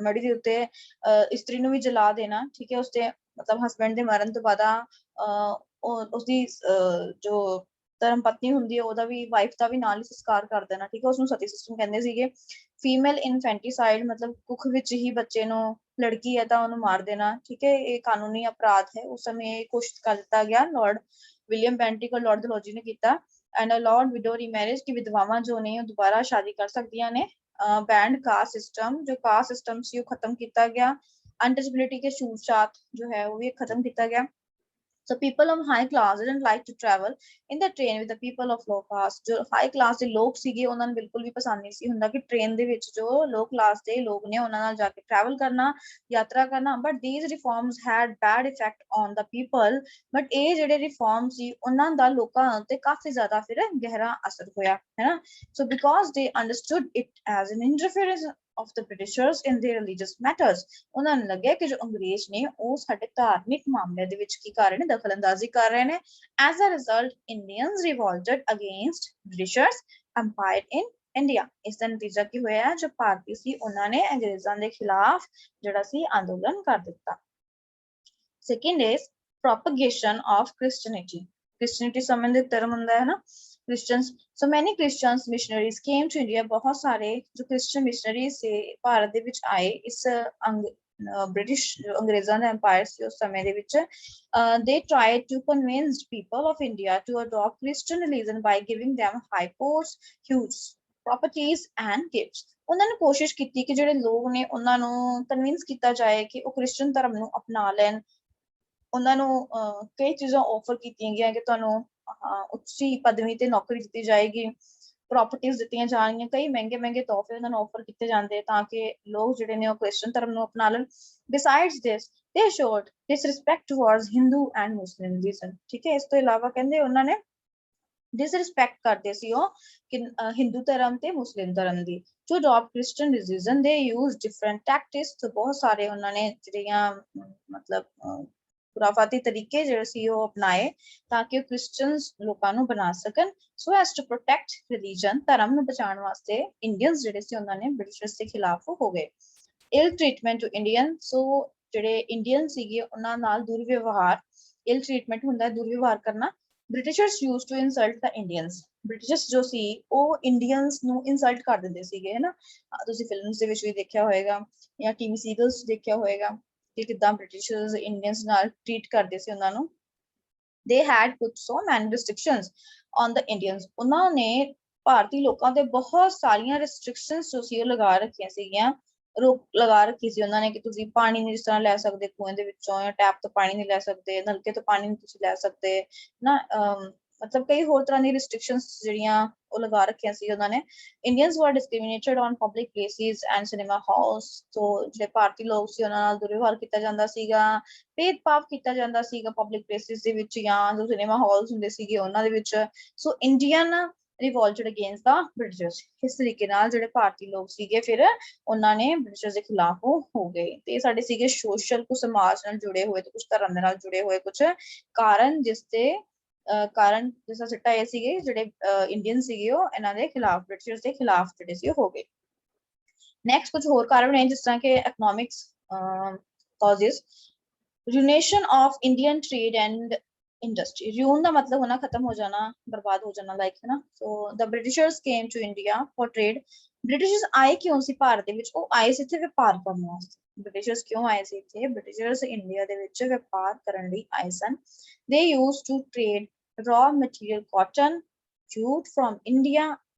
ਮੜੀ ਦੇ ਉੱਤੇ ਇਸਤਰੀ ਨੂੰ ਵੀ ਜਲਾ ਦੇਣਾ, ਠੀਕ ਹੈ, ਉਸਦੇ ਮਤਲਬ ਹਸਬੈਂਡ ਦੇ ਮਰਨ ਤੋਂ ਬਾਅਦ ਉਸਦੀ ਜੋ ਧਰਮ ਪਤਨੀ ਹੁੰਦੀ ਹੈ ਉਹਦਾ ਵੀ, ਵਾਈਫ ਦਾ ਵੀ ਨਾਲ ਹੀ ਸੰਸਕਾਰ ਕਰ ਦੇਣਾ, ਠੀਕ ਹੈ, ਉਸਨੂੰ ਸਤੀ ਸਿਸਟਮ ਕਹਿੰਦੇ ਸੀਗੇ। ਫੀਮੇਲ ਇਨਫੈਂਟੀਸਾਈਡ ਮਤਲਬ ਕੁੱਖ ਵਿੱਚ ਹੀ ਬੱਚੇ ਨੂੰ, ਲੜਕੀ ਹੈ ਤਾਂ ਉਹਨੂੰ ਮਾਰ ਦੇਣਾ, ਠੀਕ ਹੈ, ਇਹ ਕਾਨੂੰਨੀ ਅਪਰਾਧ ਹੈ। ਉਸ ਸਮੇਂ ਇਹ ਘੋਸ਼ਿਤ ਕਰ ਦਿੱਤਾ ਗਿਆ, ਲਾਰਡ ਵਿਲੀਅਮ ਬੈਂਟਿਕ ਔਰ ਲਾਰਡ ਡਲਹੌਜੀ ਨੇ ਕੀਤਾ। ਐਂਡ ਲਾਰਡ ਵਿਡੋ ਰੀਮੈਰਿਜ, ਕਿ ਵਿਧਵਾਵਾਂ ਜੋ ਨੇ ਉਹ ਦੁਬਾਰਾ ਸ਼ਾਦੀ ਕਰ ਸਕਦੀਆਂ ਨੇ। ਬੈਂਡ ਕਾਸਟ ਸਿਸਟਮ, ਜੋ ਕਾਸਟ ਸਿਸਟਮ ਸੀ ਉਹ ਖਤਮ ਕੀਤਾ ਗਿਆ। ਅਨਟਚੇਬਿਲਿਟੀ ਕੇ ਛੂਤ ਛਾਤ ਜੋ ਹੈ ਉਹ ਵੀ ਖਤਮ ਕੀਤਾ ਗਿਆ। So people of high class didn't like to travel in the train with the people of low class। ਜੋ high class ਦੇ ਲੋਕ ਸੀਗੇ ਉਹਨਾਂ ਨੂੰ ਬਿਲਕੁਲ ਵੀ ਪਸੰਦ ਨਹੀਂ ਸੀ ਹੁੰਦਾ ਕਿ ਟ੍ਰੇਨ ਦੇ ਵਿੱਚ ਜੋ low class ਦੇ ਲੋਕ ਨੇ ਉਹਨਾਂ ਨਾਲ ਜਾ ਕੇ travel ਕਰਨਾ, ਯਾਤਰਾ ਕਰਨਾ। But these reforms had bad effect on the people। But ਇਹ ਜਿਹੜੇ reform ਸੀ ਉਹਨਾਂ ਦਾ ਲੋਕਾਂ ਉੱਤੇ ਕਾਫੀ ਜ਼ਿਆਦਾ ਫਿਰ ਗਹਿਰਾ ਅਸਰ ਹੋਇਆ, ਹੈ ਨਾ। So because they understood it as an interference of the Britishers in their religious matters। ਉਹਨਾਂ ਨੂੰ ਲੱਗਿਆ ਕਿ ਜੋ ਅੰਗਰੇਜ਼ ਨੇ ਉਹ ਸਾਡੇ ਧਾਰਮਿਕ ਮਾਮਲਿਆਂ ਦੇ ਵਿੱਚ ਕੀ ਕਰ ਰਹੇ ਨੇ, ਦਖਲਅੰਦਾਜ਼ੀ ਕਰ ਰਹੇ ਨੇ। As a result, Indians revolted against Britishers empire in India। ਇਸ ਦਾ ਨਤੀਜਾ ਕੀ ਹੋਇਆ, ਜੋ ਭਾਰਤੀ ਸੀ ਉਹਨਾਂ ਨੇ ਅੰਗਰੇਜ਼ਾਂ ਦੇ ਖਿਲਾਫ ਜਿਹੜਾ ਸੀ ਅੰਦੋਲਨ ਕਰ ਦਿੱਤਾ। Second is propagation of Christianity। Christianity ਸੰਬੰਧਿਤ ਧਰਮ ਹੁੰਦਾ ਹੈ ਨਾ, Christians। So many Christians missionaries came to India। बहुत सारे जो Christian missionaries से भारत ਦੇ ਵਿੱਚ ਆਏ ਇਸ ब्रिटिश अंग्रेजां ਦਾ empire ਸੀ ਉਸ ਸਮੇਂ ਦੇ ਵਿੱਚ। They tried to convince people of India to adopt Christian religion by giving them high posts, huge properties and gifts। ਉਹਨਾਂ ਨੇ ਕੋਸ਼ਿਸ਼ ਕੀਤੀ ਕਿ ਜਿਹੜੇ ਲੋਕ ਨੇ ਉਹਨਾਂ ਨੂੰ ਕਨਵਿੰਸ ਕੀਤਾ ਜਾਏ ਕਿ ਉਹ ਕ੍ਰਿਸਚਨ ਧਰਮ ਨੂੰ ਅਪਣਾ ਲੈਣ। ਉਹਨਾਂ ਨੂੰ ਕਈ ਚੀਜ਼ਾਂ ਆਫਰ ਕੀਤੀਆਂ ਗਈਆਂ ਕਿ ਤੁਹਾਨੂੰ ਉੱਚੀ ਪਦਵੀ ਤੇ ਨੌਕਰੀ ਦਿੱਤੀ ਜਾਏਗੀ, ਪ੍ਰੋਪਰਟੀਆਂ ਦਿੱਤੀਆਂ ਜਾਣਗੀਆਂ, ਕਈ ਮਹਿੰਗੇ ਮਹਿੰਗੇ ਤੋਹਫੇ ਉਹਨਾਂ ਨੂੰ ਆਫਰ ਕੀਤੇ ਜਾਂਦੇ ਤਾਂ ਕਿ ਲੋਕ ਜਿਹੜੇ ਨੇ ਉਹ ਕ੍ਰਿਸਚਨ ਧਰਮ ਨੂੰ ਅਪਣਾ ਲੈਣ। Besides this, they showed disrespect towards Hindu and Muslim religion। ਠੀਕ ਹੈ, ਇਸ ਤੋਂ ਇਲਾਵਾ ਕਹਿੰਦੇ ਉਹਨਾਂ ਨੇ disrespect ਕਰਦੇ ਸੀ ਉਹ ਕਿ ਹਿੰਦੂ ਧਰਮ ਤੇ ਮੁਸਲਿਮ ਧਰਮ ਦੀ। To adopt Christian religion, they used different tactics। तो ਬਹੁਤ ਸਾਰੇ ਉਹਨਾਂ ਨੇ ਜਿਹੜੀਆਂ ਮਤਲਬ ਖੁਰਾਫਾਤੀ ਤਰੀਕੇ ਜਿਹੜੇ ਸੀ ਉਹ ਅਪਣਾਏ ਤਾਂ ਕਿ ਉਹ ਕ੍ਰਿਸਚਨਸ ਲੋਕਾਂ ਨੂੰ ਬਣਾ ਸਕਣ। So as to protect religion, ਧਰਮ ਨੂੰ ਬਚਾਉਣ ਵਾਸਤੇ ਇੰਡੀਅਨਸ ਜਿਹੜੇ ਸੀ ਉਹਨਾਂ ਨੇ ਬ੍ਰਿਟਿਸ਼ਰਸ ਦੇ ਖਿਲਾਫ ਹੋ ਗਏ। ਇਲ ਟ੍ਰੀਟਮੈਂਟ ਟੂ ਇੰਡੀਅਨ, ਸੋ ਜਿਹੜੇ ਇੰਡੀਅਨ ਸੀਗੇ ਉਹਨਾਂ ਨਾਲ ਦੁਰਵਿਵਹਾਰ, ਇਲ ਟ੍ਰੀਟਮੈਂਟ ਹੁੰਦਾ ਦੁਰਵਿਵਹਾਰ ਕਰਨਾ। Britishers used to insult the Indians, Britishers ਜੋ ਸੀ ਉਹ ਇੰਡੀਅਨਸ ਨੂੰ ਇਨਸਲਟ ਕਰ ਦਿੰਦੇ ਸੀਗੇ, ਹੈ ਨਾ। ਤੁਸੀਂ ਫਿਲਮਸ ਦੇ ਵਿੱਚ ਵੀ ਦੇਖਿਆ ਹੋਏਗਾ ਜਾਂ ਟੀਵੀ ਸੀਰੀਅਲਸ ਦੇਖਿਆ ਹੋਏਗਾ ਕਿ ਕਿੱਦਾਂ ਬ੍ਰਿਟਿਸ਼ਰਸ ਇੰਡੀਅਨਸ ਨਾਲ ਟ੍ਰੀਟ ਕਰਦੇ ਸੀ ਉਹਨਾਂ ਨੂੰ। They had put so many restrictions on the Indians। ਉਹਨਾਂ ਨੇ ਭਾਰਤੀ ਲੋਕਾਂ ਤੇ ਬਹੁਤ ਸਾਰੀਆਂ restrictions ਜੋ ਸੀ ਉਹ ਲਗਾ ਰੱਖੀਆਂ ਸੀਗੀਆਂ, ਰੋਕ ਲਗਾ ਰੱਖੀ ਸੀ ਉਹਨਾਂ ਨੇ ਕਿ ਤੁਸੀਂ ਪਾਣੀ ਨਹੀਂ ਜਿਸ ਤਰ੍ਹਾਂ ਲੈ ਸਕਦੇ ਖੂਹਾਂ ਦੇ ਵਿੱਚੋਂ, ਜਾਂ ਟੈਪ ਤੋਂ ਪਾਣੀ ਨਹੀਂ ਲੈ ਸਕਦੇ, ਨਲਕੇ ਤੋਂ ਪਾਣੀ ਨਹੀਂ ਤੁਸੀਂ ਲੈ ਸਕਦੇ ਨਾ। ਮਤਲਬ ਕਈ ਹੋਰ ਤਰ੍ਹਾਂ ਦੀ restrictions ਜਿਹੜੀਆਂ ਉਹ ਲਗਾ ਰੱਖੀਆਂ ਸੀ ਉਹਨਾਂ ਨੇ। Indians were discriminated on public places and cinema halls। ਤੋਂ ਜਿਹੜੇ ਭਾਰਤੀ ਲੋਕ ਸੀ ਉਹਨਾਂ ਨਾਲ ਦੁਰਵਿਵਹਾਰ ਕੀਤਾ ਜਾਂਦਾ ਸੀਗਾ, ਭੇਦਭਾਵ ਕੀਤਾ ਜਾਂਦਾ ਸੀਗਾ ਪਬਲਿਕ ਪਲੇਸਿਸ ਦੇ ਵਿੱਚ ਜਾਂ ਜੋ ਸਿਨੇਮਾ ਹਾਲਸ ਹੁੰਦੇ ਸੀਗੇ ਉਹਨਾਂ ਦੇ ਵਿੱਚ। ਸੋ ਇੰਡੀਅਨ ਰਿਵੋਲਟਡ ਅਗੇਂਸਟ ਦਾ ਬ੍ਰਿਟਿਸ਼ਰਸ। ਇਸ ਤਰੀਕੇ ਨਾਲ ਜਿਹੜੇ ਭਾਰਤੀ ਲੋਕ ਸੀਗੇ ਫਿਰ ਉਹਨਾਂ ਨੇ ਬ੍ਰਿਟਿਸ਼ਰਸ ਦੇ ਖਿਲਾਫ ਹੋ ਗਏ। ਤੇ ਸਾਡੇ ਸੀਗੇ ਸੋਸ਼ਲ, ਕੁਝ ਸਮਾਜ ਨਾਲ ਜੁੜੇ ਹੋਏ ਤੇ ਕੁਝ ਧਰਮ ਦੇ ਨਾਲ ਜੁੜੇ ਹੋਏ ਕੁਝ ਕਾਰਨ, ਕਾਰਨ ਜਿਸਦਾ ਸਿੱਟਾ ਇਹ ਸੀਗੇ ਜਿਹੜੇ ਇੰਡੀਅਨ ਸੀਗੇ ਉਹ ਇਹਨਾਂ ਦੇ ਖਿਲਾਫ, ਬ੍ਰਿਟਿਸ਼ਰਸ ਦੇ ਖਿਲਾਫ ਜਿਹੜੇ ਸੀ ਉਹ ਹੋ ਗਏ। ਨੈਕਸਟ ਕੁਝ ਹੋਰ ਕਾਰਨ ਨੇ ਜਿਸ ਤਰ੍ਹਾਂ ਕਿ economics causes, ruination of Indian trade and industry. ruin ਦਾ ਮਤਲਬ ਹੋਣਾ ਖਤਮ ਹੋ ਜਾਣਾ, ਬਰਬਾਦ ਹੋ ਜਾਣਾ, ਲਾਈਕ ਹੈ ਨਾ। ਸੋ the britishers came to india for trade। Britishers ਆਏ ਕਿਉਂ ਸੀ ਭਾਰਤ ਦੇ ਵਿੱਚ? ਉਹ ਆਏ ਸੀ ਇੱਥੇ ਵਪਾਰ ਕਰਨ ਵਾਸਤੇ। ਬ੍ਰਿਟਿਸ਼ਰਸ ਕਿਉਂ ਆਏ ਸੀ ਇੱਥੇ? ਬ੍ਰਿਟਿਸ਼ਰਸ ਇੰਡੀਆ ਦੇ ਵਿੱਚ ਵਪਾਰ ਕਰਨ ਲਈ ਆਏ ਸਨ। they used to trade raw material cotton, jute from india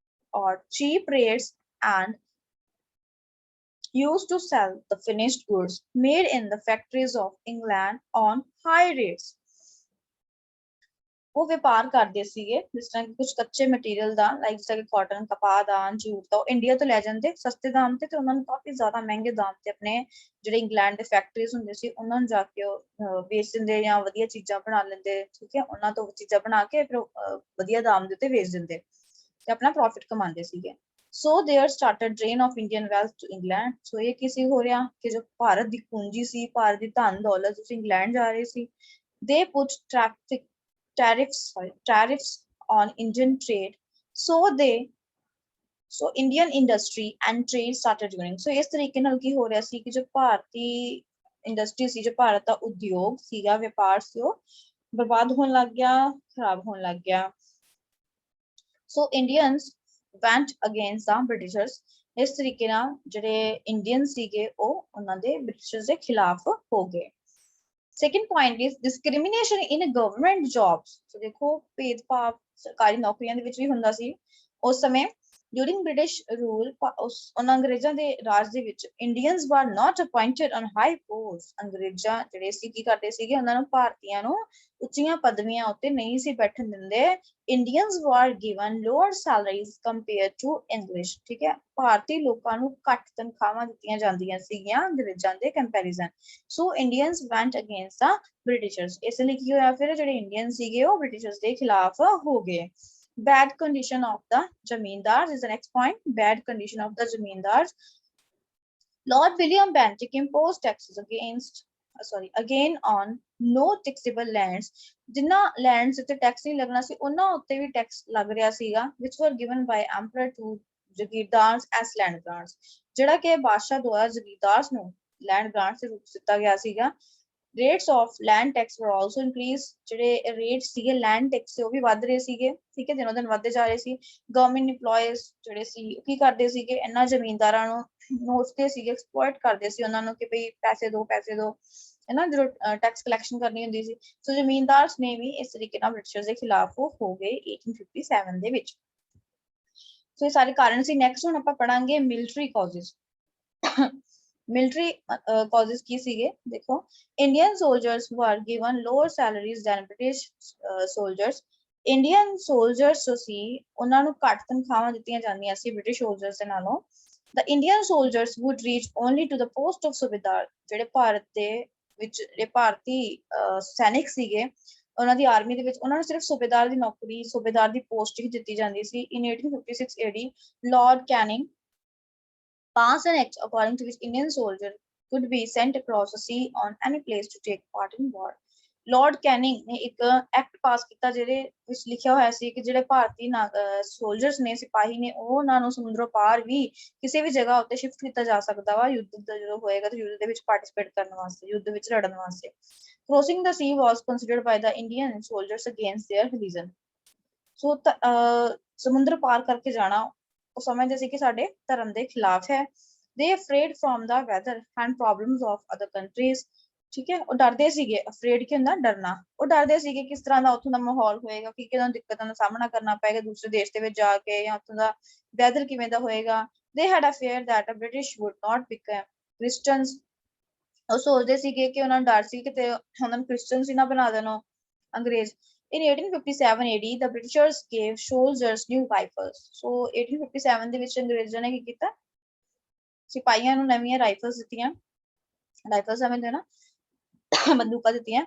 or cheap rates, and used to sell the finished goods made in the factories of England on high rates। ਉਹ ਵਪਾਰ ਕਰਦੇ ਸੀਗੇ ਜਿਸ ਤਰ੍ਹਾਂ ਕਿ ਕੁਝ ਕੱਚੇ ਮਟੀਰੀਅਲ ਦਾ, ਲਾਈਕ ਜਿਸ ਤਰ੍ਹਾਂ ਕਿ ਕਾਟਨ, ਕਪਾਹ ਦਾ, ਜੂਟ ਦਾ, ਉਹ ਇੰਡੀਆ ਤੋਂ ਲੈ ਜਾਂਦੇ ਸਸਤੇ ਦਾਮ ਤੇ ਉਹਨਾਂ ਨੂੰ ਕਾਫੀ ਜ਼ਿਆਦਾ ਮਹਿੰਗੇ ਦਾਮ ਤੇ ਆਪਣੇ ਜਿਹੜੇ ਇੰਗਲੈਂਡ ਦੇ ਫੈਕਟਰੀਜ਼ ਹੁੰਦੇ ਸੀ ਉਹਨਾਂ ਨੂੰ ਜਾ ਕੇ ਉਹ ਵੇਚ ਦਿੰਦੇ ਜਾਂ ਵਧੀਆ ਚੀਜ਼ਾਂ ਬਣਾ ਲੈਂਦੇ। ਠੀਕ ਹੈ, ਉਹਨਾਂ ਤੋਂ ਚੀਜ਼ਾਂ ਬਣਾ ਕੇ ਫਿਰ ਵਧੀਆ ਦਾਮ ਦੇ ਉੱਤੇ ਵੇਚ ਦਿੰਦੇ ਤੇ ਆਪਣਾ ਪ੍ਰੋਫਿਟ ਕਮਾਉਂਦੇ ਸੀਗੇ। So there started drain of Indian wealth to England। So ਇਹ ਕੀ ਸੀ ਹੋ ਰਿਹਾ ਕਿ ਜੋ ਭਾਰਤ ਦੀ ਪੂੰਜੀ ਸੀ, ਭਾਰਤ ਦੀ ਧਨ ਦੌਲਤ ਉਸ ਇੰਗਲੈਂਡ ਜਾ ਰਹੀ ਸੀ। They put tariffs on Indian trade। So Indian industry and trade started running। So ਇਸ ਤਰੀਕੇ ਨਾਲ ਕੀ ਹੋ ਰਿਹਾ ਸੀ ਕਿ ਜੋ ਭਾਰਤੀ ਇੰਡਸਟਰੀ ਸੀ, ਜੋ ਭਾਰਤ ਦਾ ਉਦਯੋਗ ਸੀਗਾ, ਵਪਾਰ ਸੀ, ਉਹ ਬਰਬਾਦ ਹੋਣ ਲੱਗ ਗਿਆ, ਖਰਾਬ ਹੋਣ ਲੱਗ ਗਿਆ। So Indians went against the Britishers। ਇਸ ਤਰੀਕੇ ਨਾਲ ਜਿਹੜੇ ਇੰਡੀਅਨ ਸੀਗੇ ਉਹ ਉਹਨਾਂ ਦੇ ਬ੍ਰਿਟਿਸ਼ਰਸ ਦੇ ਖਿਲਾਫ ਹੋ ਗਏ। Second point is discrimination in government jobs. So ਦੇਖੋ ਭੇਦਭਾਵ ਸਰਕਾਰੀ ਨੌਕਰੀਆਂ ਦੇ ਵਿੱਚ ਵੀ ਹੁੰਦਾ ਸੀ ਉਸ ਸਮੇਂ। ਡਿਊਰਿੰਗ ਬ੍ਰਿਟਿਸ਼ ਰੂਲ, ਉਹਨਾਂ ਅੰਗਰੇਜ਼ਾਂ ਦੇ ਰਾਜ ਦੇ ਵਿੱਚ ਇੰਡੀਅਨਸ ਵਰ ਨਾਟ ਅਪਾਇੰਟਡ ਔਨ ਹਾਈ ਪੋਸਟ। ਅੰਗਰੇਜ਼ਾਂ ਜਿਹੜੇ ਸੀ ਕੀ ਕਰਦੇ ਸੀਗੇ, ਉਹਨਾਂ ਨੂੰ ਭਾਰਤੀਆਂ ਨੂੰ ਉੱਚੀਆਂ ਪਦਵੀਆਂ ਉੱਤੇ ਨਹੀਂ ਸੀ ਬੈਠਣ ਦਿੰਦੇ। Indians were given lower salaries compare to English. ਠੀਕ ਹੈ, ਭਾਰਤੀ ਲੋਕਾਂ ਨੂੰ ਘੱਟ ਤਨਖਾਹਾਂ ਦਿੱਤੀਆਂ ਜਾਂਦੀਆਂ ਸੀਗੀਆਂ ਅੰਗਰੇਜ਼ਾਂ ਦੇ ਕੰਪੈਰੀਜ਼ਨ। ਸੋ ਇੰਡੀਅਨਸ ਵੈਂਟ ਅਗੇਂਸਟ ਦਾ ਬ੍ਰਿਟਿਸ਼ਰਸ। ਇਸ ਲਈ ਕੀ ਹੋਇਆ ਫਿਰ ਜਿਹੜੇ ਇੰਡੀਅਨ ਸੀਗੇ ਉਹ ਬ੍ਰਿਟਿਸ਼ਰਸ ਦੇ ਖਿਲਾਫ ਹੋ ਗਏ। Bad condition of the zamindars is the next point। Bad condition of the zamindars। Lord William Bentinck imposed taxes again on no taxable lands। ਜਿਨ੍ਹਾਂ lands ਉੱਤੇ ਟੈਕਸ ਨਹੀਂ ਲੱਗਣਾ ਸੀ ਉਹਨਾਂ ਉੱਤੇ ਵੀ ਟੈਕਸ ਲੱਗ ਰਿਹਾ ਸੀਗਾ, which were given by emperor to jagirdars as land grants। ਜਿਹੜਾ ਕਿ ਬਾਦਸ਼ਾਹ ਦੁਆਰਾ ਜਾਗੀਰਦਾਰ ਨੂੰ land grants ਦੇ ਰੂਪ ਦਿੱਤਾ ਗਿਆ ਸੀਗਾ। rates of land tax were also increased। ਜਿਹੜੇ ਰੇਟ ਸੀਗੇ land tax ਦੇ ਉਹ ਵੀ ਵੱਧ ਰਹੇ ਸੀਗੇ। ਠੀਕ ਹੈ, ਦਿਨੋਂ ਦਿਨ ਵੱਧਦੇ ਜਾ ਰਹੇ ਸੀ। ਗਵਰਨਮੈਂਟ EMPLOYEES ਜਿਹੜੇ ਸੀ ਕੀ ਕਰਦੇ ਸੀਗੇ, ਇਹਨਾਂ ਜ਼ਮੀਨਦਾਰਾਂ ਨੂੰ ਨੋਚਦੇ ਸੀਗੇ, ਐਕਸਪਲੋਇਟ ਕਰਦੇ ਸੀ ਉਹਨਾਂ ਨੂੰ ਕਿ ਭਈ ਪੈਸੇ ਦੋ ਹੈ ਨਾ, ਜਦੋਂ ਟੈਕਸ ਕਲੈਕਸ਼ਨ ਕਰਨੀ ਹੁੰਦੀ ਸੀ। ਸੋ ਜ਼ਮੀਨਦਾਰ ਨੇ ਵੀ ਇਸ ਤਰੀਕੇ ਨਾਲ ਬ੍ਰਿਟਿਸ਼ਰਸ ਦੇ ਖਿਲਾਫ ਹੋ ਗਏ 1857 ਦੇ ਵਿੱਚ। ਸੋ ਇਹ ਸਾਰੇ ਕਾਰਨ ਸੀ। ਨੈਕਸਟ ਹੁਣ ਆਪਾਂ ਪੜਾਂਗੇ ਮਿਲਟਰੀ ਕਾਜ਼ਸ। ਮਿਲਟਰੀ ਕਾਜ਼ਸ ਕੀ ਸੀਗੇ ਦੇਖੋ। Indian soldiers were given lower salaries than British soldiers. Indian soldiers ਸੀ ਉਹਨਾਂ ਨੂੰ ਘੱਟ ਤਨਖਾਹਾਂ ਦਿੱਤੀਆਂ ਜਾਂਦੀਆਂ ਸੀ ਬ੍ਰਿਟਿਸ਼ ਸੋਲਜਰਸ ਦੇ ਨਾਲੋਂ। The Indian soldiers would reach only to the post of Subedar। ਜਿਹੜੇ ਭਾਰਤ ਦੇ ਵਿੱਚ ਜਿਹੜੇ ਭਾਰਤੀ ਸੈਨਿਕ ਸੀਗੇ ਉਹਨਾਂ ਦੀ ਆਰਮੀ ਦੇ ਵਿੱਚ, ਉਹਨਾਂ ਨੂੰ ਸਿਰਫ ਸੂਬੇਦਾਰ ਦੀ ਨੌਕਰੀ, ਸੂਬੇਦਾਰ ਦੀ ਪੋਸਟ ਹੀ ਦਿੱਤੀ ਜਾਂਦੀ ਸੀ। In 1856 AD, Lord Canning passed an act according to which Indian soldiers could be sent across the sea on any place to take part in war। Lord Canning ਨੇ ਇੱਕ ਐਕਟ ਪਾਸ ਕੀਤਾ ਜਿਹਦੇ ਵਿੱਚ ਲਿਖਿਆ ਹੋਇਆ ਸੀ ਕਿ ਜਿਹੜੇ ਭਾਰਤੀ ਸੋਲਜਰਸ ਨੇ, ਸਿਪਾਹੀ ਨੇ, ਉਹਨਾਂ ਨੂੰ ਸਮੁੰਦਰੋਂ ਪਾਰ ਵੀ ਕਿਸੇ ਵੀ ਜਗ੍ਹਾ ਉੱਤੇ ਸ਼ਿਫਟ ਕੀਤਾ ਜਾ ਸਕਦਾ ਵਾ ਯੁੱਧ ਦਾ ਜਦੋਂ ਹੋਏਗਾ ਤਾਂ ਯੁੱਧ ਦੇ ਵਿੱਚ ਪਾਰਟਿਸਿਪੇਟ ਕਰਨ ਵਾਸਤੇ, ਯੁੱਧ ਵਿੱਚ ਲੜਨ ਵਾਸਤੇ। Crossing the sea was considered by the Indian soldiers against their religion। ਸੋ ਸਮੁੰਦਰ ਪਾਰ ਕਰਕੇ ਜਾਣਾ ਉਹ ਸਮਝਦੇ ਸੀ ਕਿ ਸਾਡੇ ਧਰਮ ਦੇ ਖਿਲਾਫ ਹੈ। They afraid from the weather and problems of other countries। ਠੀਕ ਹੈ, ਉਹ ਡਰਦੇ ਸੀਗੇ। ਅਫਰੇਡ ਕੀ ਹੁੰਦਾ? ਡਰਨਾ। ਉਹ ਡਰਦੇ ਸੀਗੇ ਕਿਸ ਤਰ੍ਹਾਂ ਦਾ ਉੱਥੋਂ ਦਾ ਮਾਹੌਲ ਹੋਏਗਾ, ਕਿ ਕਿਹਨਾਂ ਦਿੱਕਤਾਂ ਦਾ ਸਾਹਮਣਾ ਕਰਨਾ ਪਏਗਾ ਦੂਸਰੇ ਦੇਸ਼ ਦੇ ਵਿੱਚ ਜਾ ਕੇ, ਜਾਂ ਉੱਥੋਂ ਦਾ ਵੈਦਰ ਕਿਵੇਂ ਦਾ ਹੋਏਗਾ। They had a fear that the British would not become Christians। ਉਹ ਸੋਚਦੇ ਸੀਗੇ ਕਿ ਉਹਨਾਂ ਨੂੰ ਡਰ ਸੀ ਕਿਤੇ ਉਹਨਾਂ ਨੂੰ ਕ੍ਰਿਸਚਨਸ ਹੀ ਨਾ ਬਣਾ ਦੇਣ ਅੰਗਰੇਜ਼। In 1857 AD, the Britishers gave soldiers new rifles। So 1857 ਦੇ ਵਿੱਚ ਅੰਗਰੇਜ਼ਾਂ ਨੇ ਕੀ ਕੀਤਾ? ਸਿਪਾਹੀਆਂ ਨੂੰ ਨਵੀਆਂ ਰਾਈਫਲਸ ਦਿੱਤੀਆਂ। ਰਾਈਫਲ ਸਮਝਦੇ ਨਾ, ਬੰਦੂਕਾਂ ਦਿੱਤੀਆਂ।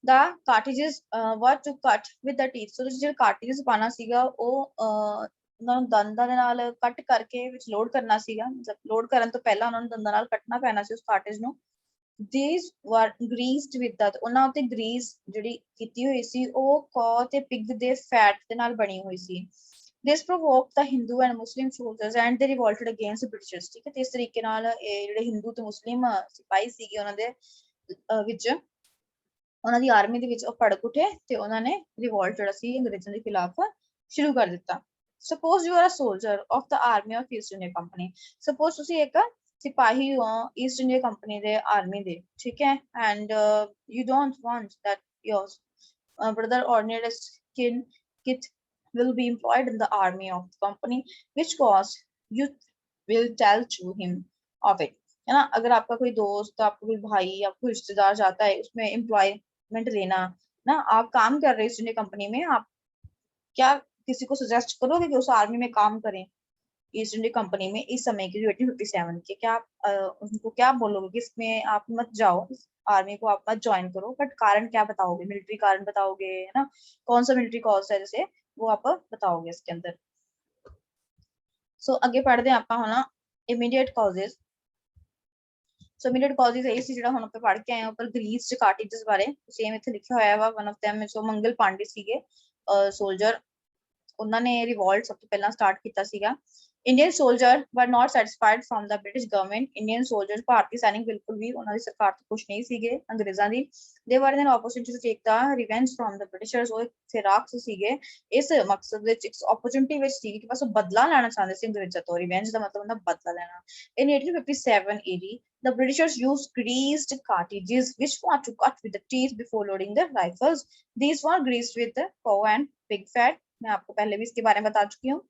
The cartridges were to cut with the teeth। So ਜਿਹੜਾ cartridges ਪਾਣਾ ਸੀਗਾ ਉਹ ਉਹਨਾਂ ਨੂੰ ਦੰਦਾਂ ਦੇ ਨਾਲ ਕੱਟ ਕਰਕੇ ਵਿੱਚ ਲੋਡ ਕਰਨਾ ਸੀਗਾ। ਮਤਲਬ ਲੋਡ ਕਰਨ ਤੋਂ ਪਹਿਲਾਂ ਉਹਨਾਂ ਨੂੰ ਦੰਦਾਂ ਨਾਲ ਕੱਟਣਾ ਪੈਣਾ ਸੀ ਉਸ cartridge ਨੂੰ। These were greased with that। ਉਹਨਾਂ ਉੱਤੇ ਗਰੀਸ ਜਿਹੜੀ ਕੀਤੀ ਹੋਈ ਸੀ ਉਹ ਕੌ ਤੇ ਪਿਗ ਦੇ ਫੈਟ ਦੇ ਨਾਲ ਬਣੀ ਹੋਈ ਸੀ। This provoked the Hindu and Muslim soldiers and they revolted against the Britishers। ਠੀਕ ਹੈ, ਤੇ ਇਸ ਤਰੀਕੇ ਨਾਲ ਇਹ ਜਿਹੜੇ ਹਿੰਦੂ ਤੇ ਮੁਸਲਿਮ ਸਿਪਾਹੀ ਸੀਗੇ ਉਹਨਾਂ ਦੇ ਵਿੱਚ ਉਹਨਾਂ ਦੀ ਆਰਮੀ ਦੇ ਵਿੱਚ ਉਹ ਭੜਕ ਉੱਠੇ ਤੇ ਉਹਨਾਂ ਨੇ ਰਿਵੋਲਟ ਜਿਹੜਾ ਸੀ ਅੰਗਰੇਜ਼ਾਂ ਦੇ ਖਿਲਾਫ ਸ਼ੁਰੂ ਕਰ ਦਿੱਤਾ। Suppose you are a soldier of the army of East India Company. Suppose ਤੁਸੀਂ ਇੱਕ ਸਿਪਾਹੀ ਹੋ ਈਸਟ ਇੰਡੀਆ ਕੰਪਨੀ ਦੇ ਆਰਮੀ ਦੇ, ਠੀਕ ਹੈ, and you don't want that your brother or nearest kit will be employed in the army of the company, which cause you will tell to him of it, है ना। अगर आपका कोई दोस्त, आपका कोई भाई, आपको रिश्तेदार जाता है उसमें एम्प्लॉयमेंट लेना ना, आप काम कर रहे हैं इस कंपनी में, आप क्या किसी को सजेस्ट करोगे कि उस आर्मी में काम करें ईस्ट इंडिया कंपनी में इस समय की जो 1857 के, क्या आप उनको क्या बोलोगे कि इसमें आप मत जाओ, आर्मी को आप मत ज्वाइन करो, बट कारण क्या बताओगे, मिलिट्री कारण बताओगे, है ना, कौन सा मिलिट्री कॉज है जैसे वो आप बताओगे इसके अंदर। सो आगे पढ़ते हैं आप होना इमीडिएट कॉजेज। सो इमीडिएट कॉजेज यही सी ਜਿਹੜਾ ਹੁਣ ਆਪਾਂ ਪੜ੍ਹ ਕੇ ਆਏ ਹਾਂ ਉੱਪਰ ਗ੍ਰੀਸ ਚ ਕਾਰਟੇजेस ਬਾਰੇ ਸੇਮ ਇੱਥੇ ਲਿਖਿਆ ਹੋਇਆ ਵਾ। वन ऑफ them ਸੋ ਮੰਗਲ ਪਾਂਡੇ ਸੀਗੇ ਸੋਲਜਰ, ਉਹਨਾਂ ਨੇ ਰਿਵੋਲਟ ਸਭ ਤੋਂ ਪਹਿਲਾਂ ਸਟਾਰਟ ਕੀਤਾ ਸੀਗਾ। ਇੰਡੀਅਨ ਸੋਲਜਰ ਵਰ ਨਾਟ ਸੈਟੀਸਫਾਈਡ ਫਰਮ ਦਾ ਬ੍ਰਿਟਿਸ਼ ਗਵਰਨਮੈਂਟ। ਇੰਡੀਅਨ ਸੋਲਜਰ ਭਾਰਤੀ ਸੈਨਿਕ ਬਿਲਕੁਲ ਵੀ ਉਹਨਾਂ ਦੀ ਸਰਕਾਰ ਤੋਂ ਖੁਸ਼ ਨਹੀਂ ਸੀਗੇ ਅੰਗਰੇਜ਼ਾਂ ਦੀ। They were in opportunity to take the revenge from the Britishers. ਉਹ ਫਿਰਾਕ ਸੀਗੇ ਇਸ ਮਕਸਦ ਵਿੱਚ, ਇੱਕ ਓਪਰਚੁਨਿਟੀ ਵਿੱਚ ਸੀ ਕਿ ਬਸ ਉਹ ਬਦਲਾ ਲੈਣਾ ਚਾਹੁੰਦੇ ਸੀ ਅੰਗਰੇਜ਼ਾਂ ਤੋਂ। ਰਿਵੈਂਜ ਦਾ ਮਤਲਬ ਹੁੰਦਾ ਬਦਲਾ ਲੈਣਾ। In 1857 AD, the Britishers used greased cartridges which were to cut with the teeth before loading the rifles. These were greased with cow and pig fat. मैं आपको पहले भी इसके बारे में बता चुकी हूँ।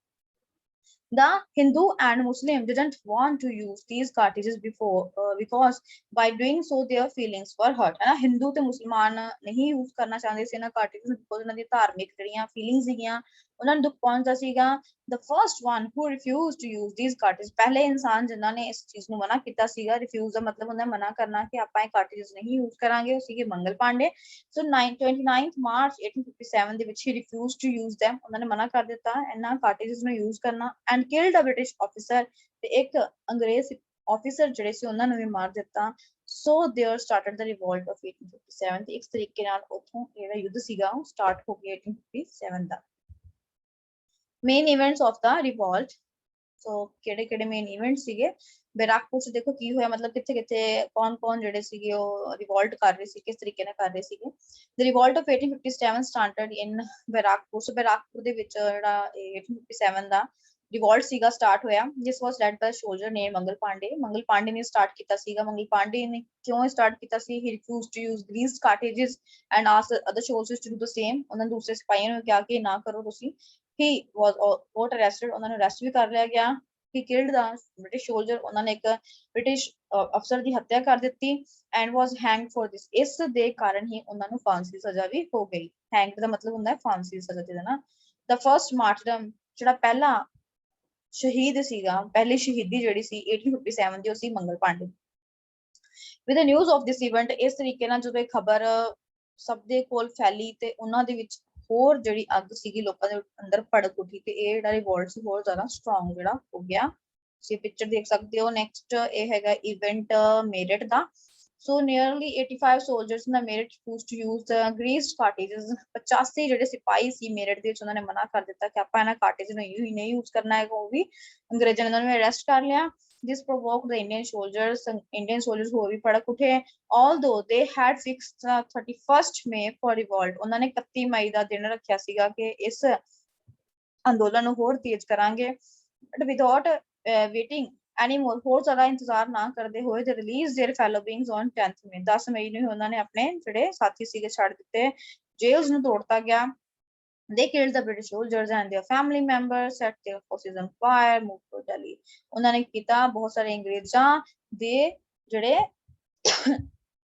The Hindu and Muslim didn't want to use these cartridges before because by doing so their feelings were hurt, है ना। हिंदू ते मुसलमान नहीं यूज करना चाहते सी ना cartridges because उन्हां दी धार्मिक जड़ियां feelings सीगियां उन्हां नूं दुख पहुंचदा सीगा। The first one who refused to use these cartridges, पहले इंसान जिन्हां ने इस चीज नूं मना कीता सीगा। refuse दा मतलब हुंदा मना करना कि आपां ये cartridges नहीं यूज करांगे, ਉਹ ਸੀਗੇ Mangal Pandey. So 29th March 1857 ਦੇ ਵਿੱਚ he refused to use them, ਉਹਨਾਂ ਨੇ ਮਨਾ ਕਰ ਦਿੱਤਾ ਇਹਨਾਂ cartridges ਨੂੰ use ਕਰਨਾ, and killed a British officer, ਤੇ ਇੱਕ ਅੰਗਰੇਜ਼ officer ਜਿਹੜੇ ਸੀ ਉਹਨਾਂ ਨੂੰ ਵੀ ਮਾਰ ਦਿੱਤਾ। So there started the revolt of 1857, ਤੇ ਇਸ ਤਰੀਕੇ ਨਾਲ ਉੱਥੋਂ ਜਿਹੜਾ ਯੁੱਧ ਸੀਗਾ ਉਹ ਸਟਾਰਟ ਹੋ ਗਿਆ 1857 ਦਾ। Main events of the revolt. So ਕਿਹੜੇ ਕਿਹੜੇ ਮੇਨ ਇਵੈਂਟ ਸੀਗੇ ਬੈਰਾਕਪੁਰ ਚ, ਦੇਖੋ ਕੀ ਹੋਇਆ, ਮਤਲਬ ਕਿੱਥੇ ਕਿੱਥੇ ਕੌਣ ਕੌਣ ਜਿਹੜੇ ਸੀਗੇ ਉਹ ਰਿਵੋਲਟ ਕਰ ਰਹੇ ਸੀ, ਕਿਸ ਤਰੀਕੇ ਨਾਲ ਕਰ ਰਹੇ ਸੀਗੇ। ਦ ਰਿਵੋਲਟ ਆਫ 1857 ਸਟਾਰਟਡ ਇਨ ਬੈਰਾਕਪੁਰ। ਸੋ ਬੈਰਾਕਪੁਰ ਦੇ ਵਿੱਚ ਜਿਹੜਾ 1857 ਦਾ ਰਿਵੋਲਟ ਸੀਗਾ ਸਟਾਰਟ ਹੋਇਆ। ਜਿਸ ਵਾਸ ਲੈਡ ਬਾय ਸੋਲਜਰ ਨੇਮ ਮੰਗਲ ਪਾਂਡੇ। ਮੰਗਲ ਪਾਂਡੇ ਨੇ ਸਟਾਰਟ ਕੀਤਾ ਸੀਗਾ। ਮੰਗਲ ਪਾਂਡੇ ਨੇ ਕਿਉਂ ਸਟਾਰਟ ਕੀਤਾ ਸੀ? He refused to use greased cartridges and asked other soldiers to do the same. ਉਹਨਾਂ ਨੇ ਦੂਸਰੇ ਸਿਪਾਹੀਆਂ ਨੂੰ ਕਿਹਾ ਕਿ ਨਾ ਕਰੋ ਤੁਸੀਂ। he was got arrested, ਉਹਨਾਂ ਨੂੰ ਅਰੈਸਟ ਵੀ ਕਰ ਲਿਆ ਗਿਆ। he killed the british soldier, ਉਹਨਾਂ ਨੇ ਇੱਕ ਬ੍ਰਿਟਿਸ਼ ਅਫਸਰ ਦੀ ਹੱਤਿਆ ਕਰ ਦਿੱਤੀ and was hanged for this। ਇਸ ਦੇ ਕਾਰਨ ਹੀ ਉਹਨਾਂ ਨੂੰ ਫਾਂਸੀ ਦੀ ਸਜ਼ਾ ਵੀ ਹੋ ਗਈ। hanged ਦਾ ਮਤਲਬ ਹੁੰਦਾ ਹੈ ਫਾਂਸੀ ਦੀ ਸਜ਼ਾ ਦੇਣਾ। the first martyrdom, ਜਿਹੜਾ ਪਹਿਲਾ ਸ਼ਹੀਦ ਸੀਗਾ, ਪਹਿਲੀ ਸ਼ਹੀਦੀ ਜਿਹੜੀ ਸੀ 1857 ਦੀ, ਉਹ ਸੀ Mangal Pandey. with the news of this event, ਇਸ ਤਰੀਕੇ ਨਾਲ ਜਦੋਂ ਇਹ ਖਬਰ ਸਭ ਦੇ ਕੋਲ ਫੈਲੀ ਤੇ ਉਹਨਾਂ ਦੇ ਵਿੱਚ ਹੋਰ ਜਿਹੜੀ ਅੱਗ ਸੀਗੀ ਲੋਕਾਂ ਦੇ ਅੰਦਰ ਭੜਕ ਉੱਠੀ ਤੇ ਇਹ ਜਿਹੜਾ ਰਿਵੋਲਟ ਸੀ ਹੋਰ ਜ਼ਿਆਦਾ ਸਟਰੋਂਗ ਜਿਹੜਾ ਹੋ ਗਿਆ। ਤੁਸੀਂ ਪਿਕਚਰ ਦੇਖ ਸਕਦੇ ਹੋ। ਨੈਕਸਟ ਇਹ ਹੈਗਾ event Meerut the. So nearly 85 soldiers in the Meerut refused to use the greased cartridges। 85 ਜਿਹੜੇ ਸਿਪਾਹੀ ਸੀ ਮੇਰਠ ਦੇ ਵਿੱਚ ਉਹਨਾਂ ਨੇ ਮਨਾ ਕਰ ਦਿੱਤਾ ਕਿ ਆਪਾਂ ਇਹਨਾਂ cartridges ਨੂੰ ਨਹੀਂ ਯੂਜ਼ ਕਰਨਾ ਹੈਗਾ। ਉਹ ਵੀ ਅੰਗਰੇਜ਼ਾਂ ਨੇ ਉਹਨਾਂ ਨੂੰ ਅਰੈਸਟ ਕਰ ਲਿਆ। This provoked the Indian soldiers। Indian soldiers ਹੋਰ ਵੀ ਭੜਕ ਉੱਠੇ। Although they had fixed 31st May for revolt। ਉਹਨਾਂ ਨੇ 31 ਮਈ ਦਾ ਦਿਨ ਰੱਖਿਆ ਸੀਗਾ ਕਿ ਇਸ ਅੰਦੋਲਨ ਨੂੰ ਹੋਰ ਤੇਜ਼ ਕਰਾਂਗੇ। But without waiting anymore, ਹੋਰ ਜ਼ਿਆਦਾ ਇੰਤਜ਼ਾਰ ਨਾ ਕਰਦੇ ਹੋਏ they released their fellow beings on 10th May। 10 ਮਈ ਨੂੰ ਉਹਨਾਂ ਨੇ ਆਪਣੇ ਜਿਹੜੇ ਸਾਥੀ ਸੀਗੇ ਛੱਡ ਦਿੱਤੇ। ਜੇਲਸ ਨੂੰ ਤੋੜਤਾ ਗਿਆ। They killed the British soldiers and their family members, set their forces on fire, moved to Delhi। ਉਹਨਾਂ ਨੇ ਕੀਤਾ ਬਹੁਤ ਸਾਰੇ ਅੰਗਰੇਜ਼ਾਂ ਦੇ ਜਿਹੜੇ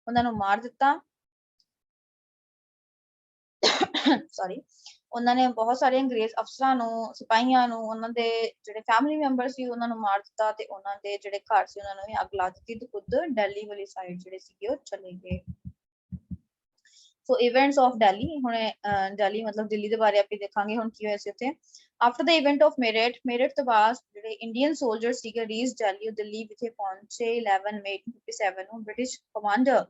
ਉਹਨਾਂ ਨੂੰ ਮਾਰ ਦਿੱਤਾ। ਸੌਰੀ, ਉਹਨਾਂ ਨੇ ਬਹੁਤ ਸਾਰੇ ਅੰਗਰੇਜ਼ ਅਫਸਰਾਂ ਨੂੰ, ਸਿਪਾਹੀਆਂ ਨੂੰ, ਉਹਨਾਂ ਦੇ ਜਿਹੜੇ ਫੈਮਿਲੀ ਮੈਂਬਰ ਸੀ ਉਹਨਾਂ ਨੂੰ ਮਾਰ ਦਿੱਤਾ ਤੇ ਉਹਨਾਂ ਦੇ ਜਿਹੜੇ ਘਰ ਸੀ ਉਹਨਾਂ ਨੂੰ ਵੀ ਅੱਗ ਲਾ ਦਿੱਤੀ ਤੇ ਖੁਦ ਦਿੱਲੀ ਵਾਲੀ ਸਾਈਡ ਜਿਹੜੇ ਸੀਗੇ ਉਹ ਚਲੇ ਗਏ। ਸੋ ਇਵੈਂਟਸ ਆਫ ਦਿੱਲੀ। ਹੁਣ ਦਿੱਲੀ ਮਤਲਬ ਦਿੱਲੀ ਦੇ ਬਾਰੇ ਆਪਾਂ ਦੇਖਾਂਗੇ ਹੁਣ ਕੀ ਹੋਇਆ ਸੀ ਉੱਥੇ। After the event of Meerut, Meerut ਤੋਂ ਬਾਅਦ ਜਿਹੜੇ ਇੰਡੀਅਨ ਸੋਲਜਰ ਸੀਗੇ ਰੀਚ ਦਿੱਲੀ, ਉਹ ਦਿੱਲੀ ਵਿਖੇ ਪਹੁੰਚੇ 11 ਮਈ 1857 ਨੂੰ। British commander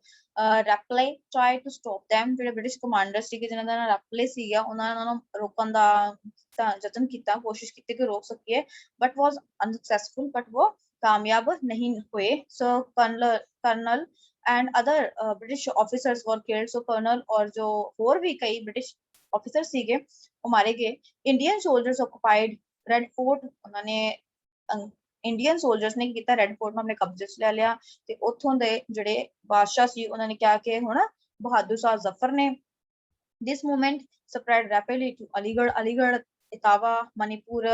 Ripley try to stop them। ਜਿਹੜੇ ਬ੍ਰਿਟਿਸ਼ ਕਮਾਂਡਰ ਸੀਗੇ ਜਿਨ੍ਹਾਂ ਦਾ ਨਾਮ ਰੈਪਲੇ ਸੀਗਾ, ਉਹਨਾਂ ਨੂੰ ਰੋਕਣ ਦਾ ਯਤਨ ਕੀਤਾ, ਕੋਸ਼ਿਸ਼ ਕੀਤੀ ਕਿ ਰੋਕ ਸਕੀਏ, ਬਟ ਵਾਸ ਅਨਸਕਸੈਸਫੁਲ। ਬਟ ਉਹ ਕਾਮਯਾਬ ਨਹੀਂ ਹੋਏ। ਸੋ colonel and other British officers were killed. So colonel और जो और भी कई British officers सीगे वो मारे गए. Indian soldiers occupied Red Fort. उन्होंने इंडियन सोल्जर्स ने ਕੀਤਾ ਰੈੱਡ ਫੋਰਟ ਨੂੰ ਆਪਣੇ ਕਬਜ਼ੇ 'ਚ ਲੈ ਲਿਆ ਤੇ ਉੱਥੋਂ ਦੇ ਜਿਹੜੇ ਬਾਦਸ਼ਾਹ ਸੀ ਉਹਨਾਂ ਨੇ ਕਿਹਾ ਕਿ ਹੁਣ ਬਹਾਦਰ ਸ਼ਾਹ ਜ਼ਫਰ ਨੇ. This movement spread rapidly to Aligarh, ਇਟਾਵਾ, Manipur,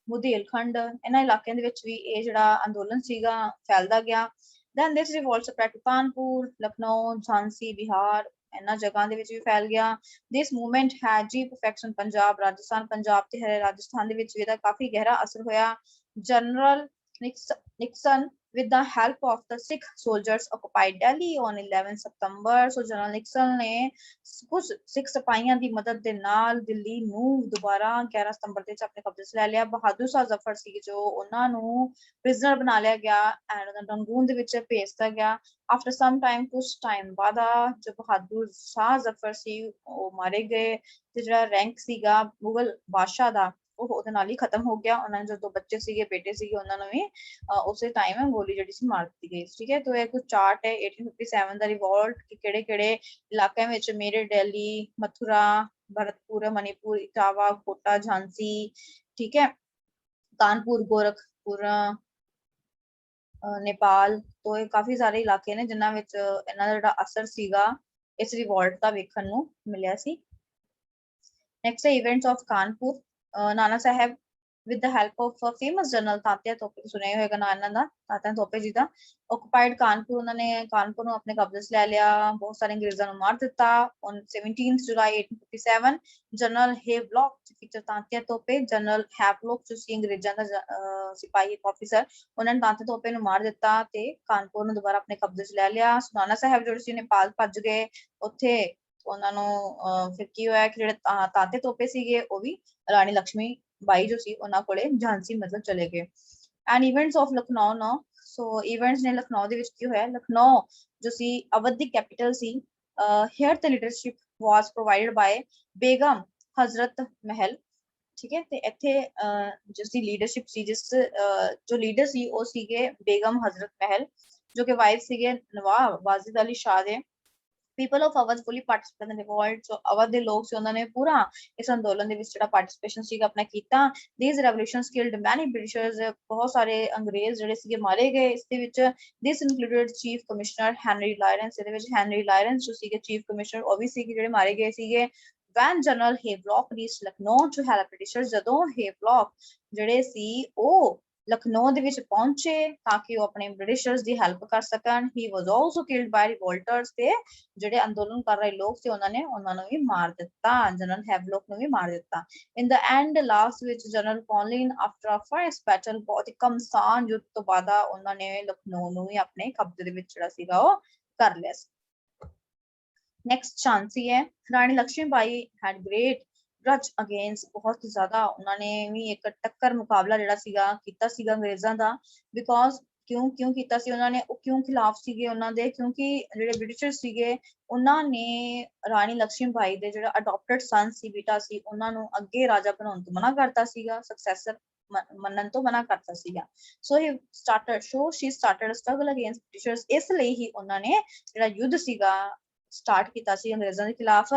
Bundelkhand ਇਹਨਾਂ ਇਲਾਕਿਆਂ ਦੇ ਵਿੱਚ ਵੀ ਇਹ ਜਿਹੜਾ ਅੰਦੋਲਨ ਸੀਗਾ ਫੈਲਦਾ ਗਿਆ. Then this revolt spread to Kanpur, Lucknow, Jhansi, Bihar ਇਹਨਾਂ ਜਗ੍ਹਾ ਦੇ ਵਿੱਚ ਵੀ ਫੈਲ ਗਿਆ. This movement had deep effects on Punjab, Rajasthan, Punjab ਤੇ ਰਾਜਸਥਾਨ ਦੇ ਵਿੱਚ ਵੀ ਇਹਦਾ ਕਾਫੀ ਗਹਿਰਾ ਅਸਰ ਹੋਇਆ. General Nixon, with the help of the Sikh soldiers, occupied Delhi on 11 September. So General Nixon ਨੇ ਕੁਝ ਸਿੱਖ ਸਿਪਾਹੀਆਂ ਦੀ ਮਦਦ ਦੇ ਨਾਲ ਦਿੱਲੀ ਨੂੰ ਦੁਬਾਰਾ 11 ਸਤੰਬਰ ਦੇ ਵਿੱਚ ਆਪਣੇ ਕਬਜ਼ੇ 'ਚ ਲੈ ਲਿਆ. ਬਹਾਦਰ ਸ਼ਾਹ ਜ਼ਫਰ ਸੀ ਜੋ ਉਹਨਾਂ ਨੂੰ ਪ੍ਰਿਜ਼ਨਰ ਬਣਾ ਲਿਆ ਗਿਆ ਐਂਡ ਉਹਨਾਂ ਨੂੰ ਰੰਗੂਨ ਦੇ ਵਿੱਚ ਭੇਜ ਦਿੱਤਾ ਗਿਆ. ਆਫਟਰ ਸਮ ਟਾਈਮ ਕੁਝ ਟਾਈਮ ਬਾਅਦ ਜੋ ਬਹਾਦਰ ਸ਼ਾਹ ਜ਼ਫਰ ਸੀ ਉਹ ਮਾਰੇ ਗਏ ਤੇ ਜਿਹੜਾ ਰੈਂਕ ਸੀਗਾ ਮੁਗਲ ਬਾਦਸ਼ਾਹ ਦਾ ਉਹ ਉਹਦੇ ਨਾਲ ਹੀ ਖਤਮ ਹੋ ਗਿਆ. ਉਹਨਾਂ ਦੇ ਜੋ ਦੋ ਬੱਚੇ ਸੀਗੇ ਬੇਟੇ ਸੀਗੇ ਉਹਨਾਂ ਨੂੰ ਵੀ ਉਸੇ ਟਾਈਮ ਗੋਲੀ ਜਿਹੜੀ ਸੀ ਮਾਰ ਦਿੱਤੀ ਗਈ. ਠੀਕ ਹੈ, ਤਾਂ ਇਹ ਕੁਝ ਚਾਰਟ ਹੈ 1857 ਦਾ ਰਿਵੋਲਟ ਕਿ ਕਿਹੜੇ ਕਿਹੜੇ ਇਲਾਕਿਆਂ ਵਿੱਚ ਮੇਰੇ ਦਿੱਲੀ, ਮਥੁਰਾ, भरतपुर, मणिपुर, इटावा, कोटा, झांसी, ठीक है, कानपुर, गोरखपुर, नेपाल. तो ये काफी सारे इलाके ने जिन्हां विच इन्हां दा जिहड़ा असर सीगा इस रिवोल्ट दा वेखण नूं मिलिया सी. नेक्स्ट है इवेंट्स ऑफ कानपुर. नाना साहब with the help of a famous general Tatya तोपे, सुनिया होगा ना ਇਹਨਾਂ ਦਾ ਤਾਤਿਆ ਤੋਪੇ ਜੀ ਦਾ. occupied ਕਾਨਪੁਰ, ਉਹਨਾਂ ਨੇ ਕਾਨਪੁਰ ਨੂੰ ਆਪਣੇ ਕਬਜ਼ੇ 'ਚ ਲੈ ਲਿਆ, ਬਹੁਤ ਸਾਰੇ ਅੰਗਰੇਜ਼ਾਂ ਨੂੰ ਮਾਰ ਦਿੱਤਾ. on 17th July 1857 general Havelock ਫੀਚਰ ਤਾਤਿਆ ਤੋਪੇ, ਜਨਰਲ ਹੈਵਲੌਕ ਜੋ ਸੀ ਅੰਗਰੇਜ਼ਾਂ ਦਾ ਸਿਪਾਹੀ ਆਫੀਸਰ, ਉਹਨਾਂ ਨੇ ਤਾਤਿਆ ਤੋਪੇ ਨੂੰ ਮਾਰ ਦਿੱਤਾ ਤੇ ਕਾਨਪੁਰ ਨੂੰ ਦੁਬਾਰਾ ਆਪਣੇ ਕਬਜ਼ੇ 'ਚ ਲੈ ਲਿਆ. ਨਾਨਾ ਸਾਹਿਬ ਜਿਹੜੇ ਸੀ ਨੇਪਾਲ ਭੱਜ ਗਏ. ਉੱਥੇ ਉਹਨਾਂ ਨੂੰ ਫਿਰ ਕੀ ਹੋਇਆ ਕਿ ਜਿਹੜੇ ਤਾਤਿਆ ਤੋਪੇ ਸੀਗੇ ਉਹ ਵੀ ਰਾਣੀ ਲక్ష్ਮੀ ਬਾਈ ਜੋ ਸੀ ਉਹਨਾਂ ਕੋਲੇ ਝਾਂਸੀ ਮਤਲਬ ਚਲੇ ਗਏ. ਐਂਡ ਇਵੈਂਟਸ ਆਫ ਲਖਨਊ ਨਾ, ਸੋ ਇਵੈਂਟਸ ਨੇ ਲਖਨਊ ਦੇ ਵਿੱਚ ਕੀ ਹੋਇਆ, ਲਖਨਊ ਜੋ ਸੀ ਅਵਧ ਦੀ ਕੈਪੀਟਲ ਸੀ. Here the leadership was provided by Begum Hazrat Mahal. ਠੀਕ ਹੈ, ਤੇ ਇੱਥੇ ਜਿਸ ਦੀ ਲੀਡਰਸ਼ਿਪ ਸੀ, ਜਿਸ ਜੋ ਲੀਡਰ ਸੀ ਉਹ ਸੀਗੇ ਬੇਗਮ ਹਜ਼ਰਤ ਮਹਿਲ ਜੋ ਕਿ ਵਾਈਫ ਸੀਗੇ ਨਵਾਬ ਵਾजिद अली शाह ਦੇ. people of Awadh fully participated in the revolt. So Awadh ਦੇ ਲੋਕ ਸੀ ਉਹਨਾਂ ਨੇ ਪੂਰਾ ਇਸ ਅੰਦੋਲਨ ਦੇ ਵਿੱਚ ਜਿਹੜਾ ਪਾਰਟਿਸਿਪੇਸ਼ਨ ਸੀਗਾ ਆਪਣਾ ਕੀਤਾ. these revolutions killed many Britishers. ਬਹੁਤ ਸਾਰੇ ਅੰਗਰੇਜ਼ ਜਿਹੜੇ ਸੀਗੇ ਮਾਰੇ ਗਏ ਇਸ ਦੇ ਵਿੱਚ. this included chief commissioner Henry Lawrence. ਇਹਦੇ ਵਿੱਚ ਹੈਨਰੀ ਲਾਇਰੈਂਸ ਜੋ ਸੀਗੇ ਚੀਫ ਕਮਿਸ਼ਨਰ ਉਹ ਵੀ ਸੀਗੇ ਜਿਹੜੇ ਮਾਰੇ ਗਏ ਸੀਗੇ. when General Havelock reached Lucknow to help Britishers, ਜਦੋਂ ਹੇਵਲੌਕ ਜਿਹੜੇ ਸੀ ਉਹ ਲਖਨਊ ਦੇ ਵਿੱਚ ਪਹੁੰਚੇ ਤਾਂ ਕਿ ਉਹ ਆਪਣੇ ਬ੍ਰਿਟਿਸ਼ਰਸ ਦੀ ਹੈਲਪ ਕਰ ਸਕਣ. he was also killed by revolters. ਤੇ ਜਿਹੜੇ ਅੰਦੋਲਨ ਕਰ ਰਹੇ ਲੋਕ ਸੀ ਉਹਨਾਂ ਨੂੰ ਵੀ ਮਾਰ ਦਿੱਤਾ, ਜਨਰਲ ਹੈਵਲੌਕ ਨੂੰ ਵੀ ਮਾਰ ਦਿੱਤਾ. in the end ਲਾਸਟ ਵਿੱਚ general ਕੌਨਲਿਨ after a fierce battle ਬਹੁਤ ਹੀ ਘਮਸਾਨ ਯੁੱਧ ਤੋਂ ਬਾਅਦ ਉਹਨਾਂ ਨੇ ਲਖਨਊ ਨੂੰ ਵੀ ਆਪਣੇ ਕਬਜ਼ੇ ਦੇ ਵਿੱਚ ਜਿਹੜਾ ਸੀਗਾ ਉਹ ਕਰ ਲਿਆ ਸੀ. next ਝਾਂਸੀ ਹੈ. ਰਾਣੀ ਲక్ష్ਮੀ ਬਾਈ had great grudge against, ਬਹੁਤ ਜ਼ਿਆਦਾ ਉਹਨਾਂ ਨੇ ਵੀ ਇੱਕ ਟੱਕਰ ਮੁਕਾਬਲਾ ਜਿਹੜਾ ਸੀਗਾ ਕੀਤਾ ਸੀਗਾ ਅੰਗਰੇਜ਼ਾਂ ਦਾ. ਬਿਕੋਜ਼ ਕਿਉਂ ਕੀਤਾ ਸੀ ਉਹਨਾਂ ਨੇ, ਉਹ ਕਿਉਂ ਖਿਲਾਫ ਸੀਗੇ ਉਹਨਾਂ ਦੇ, ਕਿਉਂਕਿ ਜਿਹੜੇ ਬ੍ਰਿਟਿਸ਼ਰ ਸੀਗੇ ਉਹਨਾਂ ਨੇ ਰਾਣੀ ਲక్ష్ਮੀ ਬਾਈ ਦੇ ਜਿਹੜਾ ਅਡਾਪਟਡ ਸਨ ਸੀ, ਬੇਟਾ ਸੀ, ਉਹਨਾਂ ਨੂੰ ਅੱਗੇ ਰਾਜਾ ਬਣਾਉਣ ਤੋਂ ਮਨਾ ਕਰਤਾ ਸੀਗਾ, ਸਕਸੈਸਰ ਮੰਨਣ ਤੋਂ ਮਨਾ ਕਰਤਾ ਸੀਗਾ. she started a struggle against Britishers. ਇਸ ਲਈ ਹੀ ਉਹਨਾਂ ਨੇ ਜਿਹੜਾ ਯੁੱਧ ਸੀਗਾ ਸਟਾਰਟ ਕੀਤਾ ਸੀ ਅੰਗਰੇਜ਼ਾਂ ਦੇ ਖਿਲਾਫ.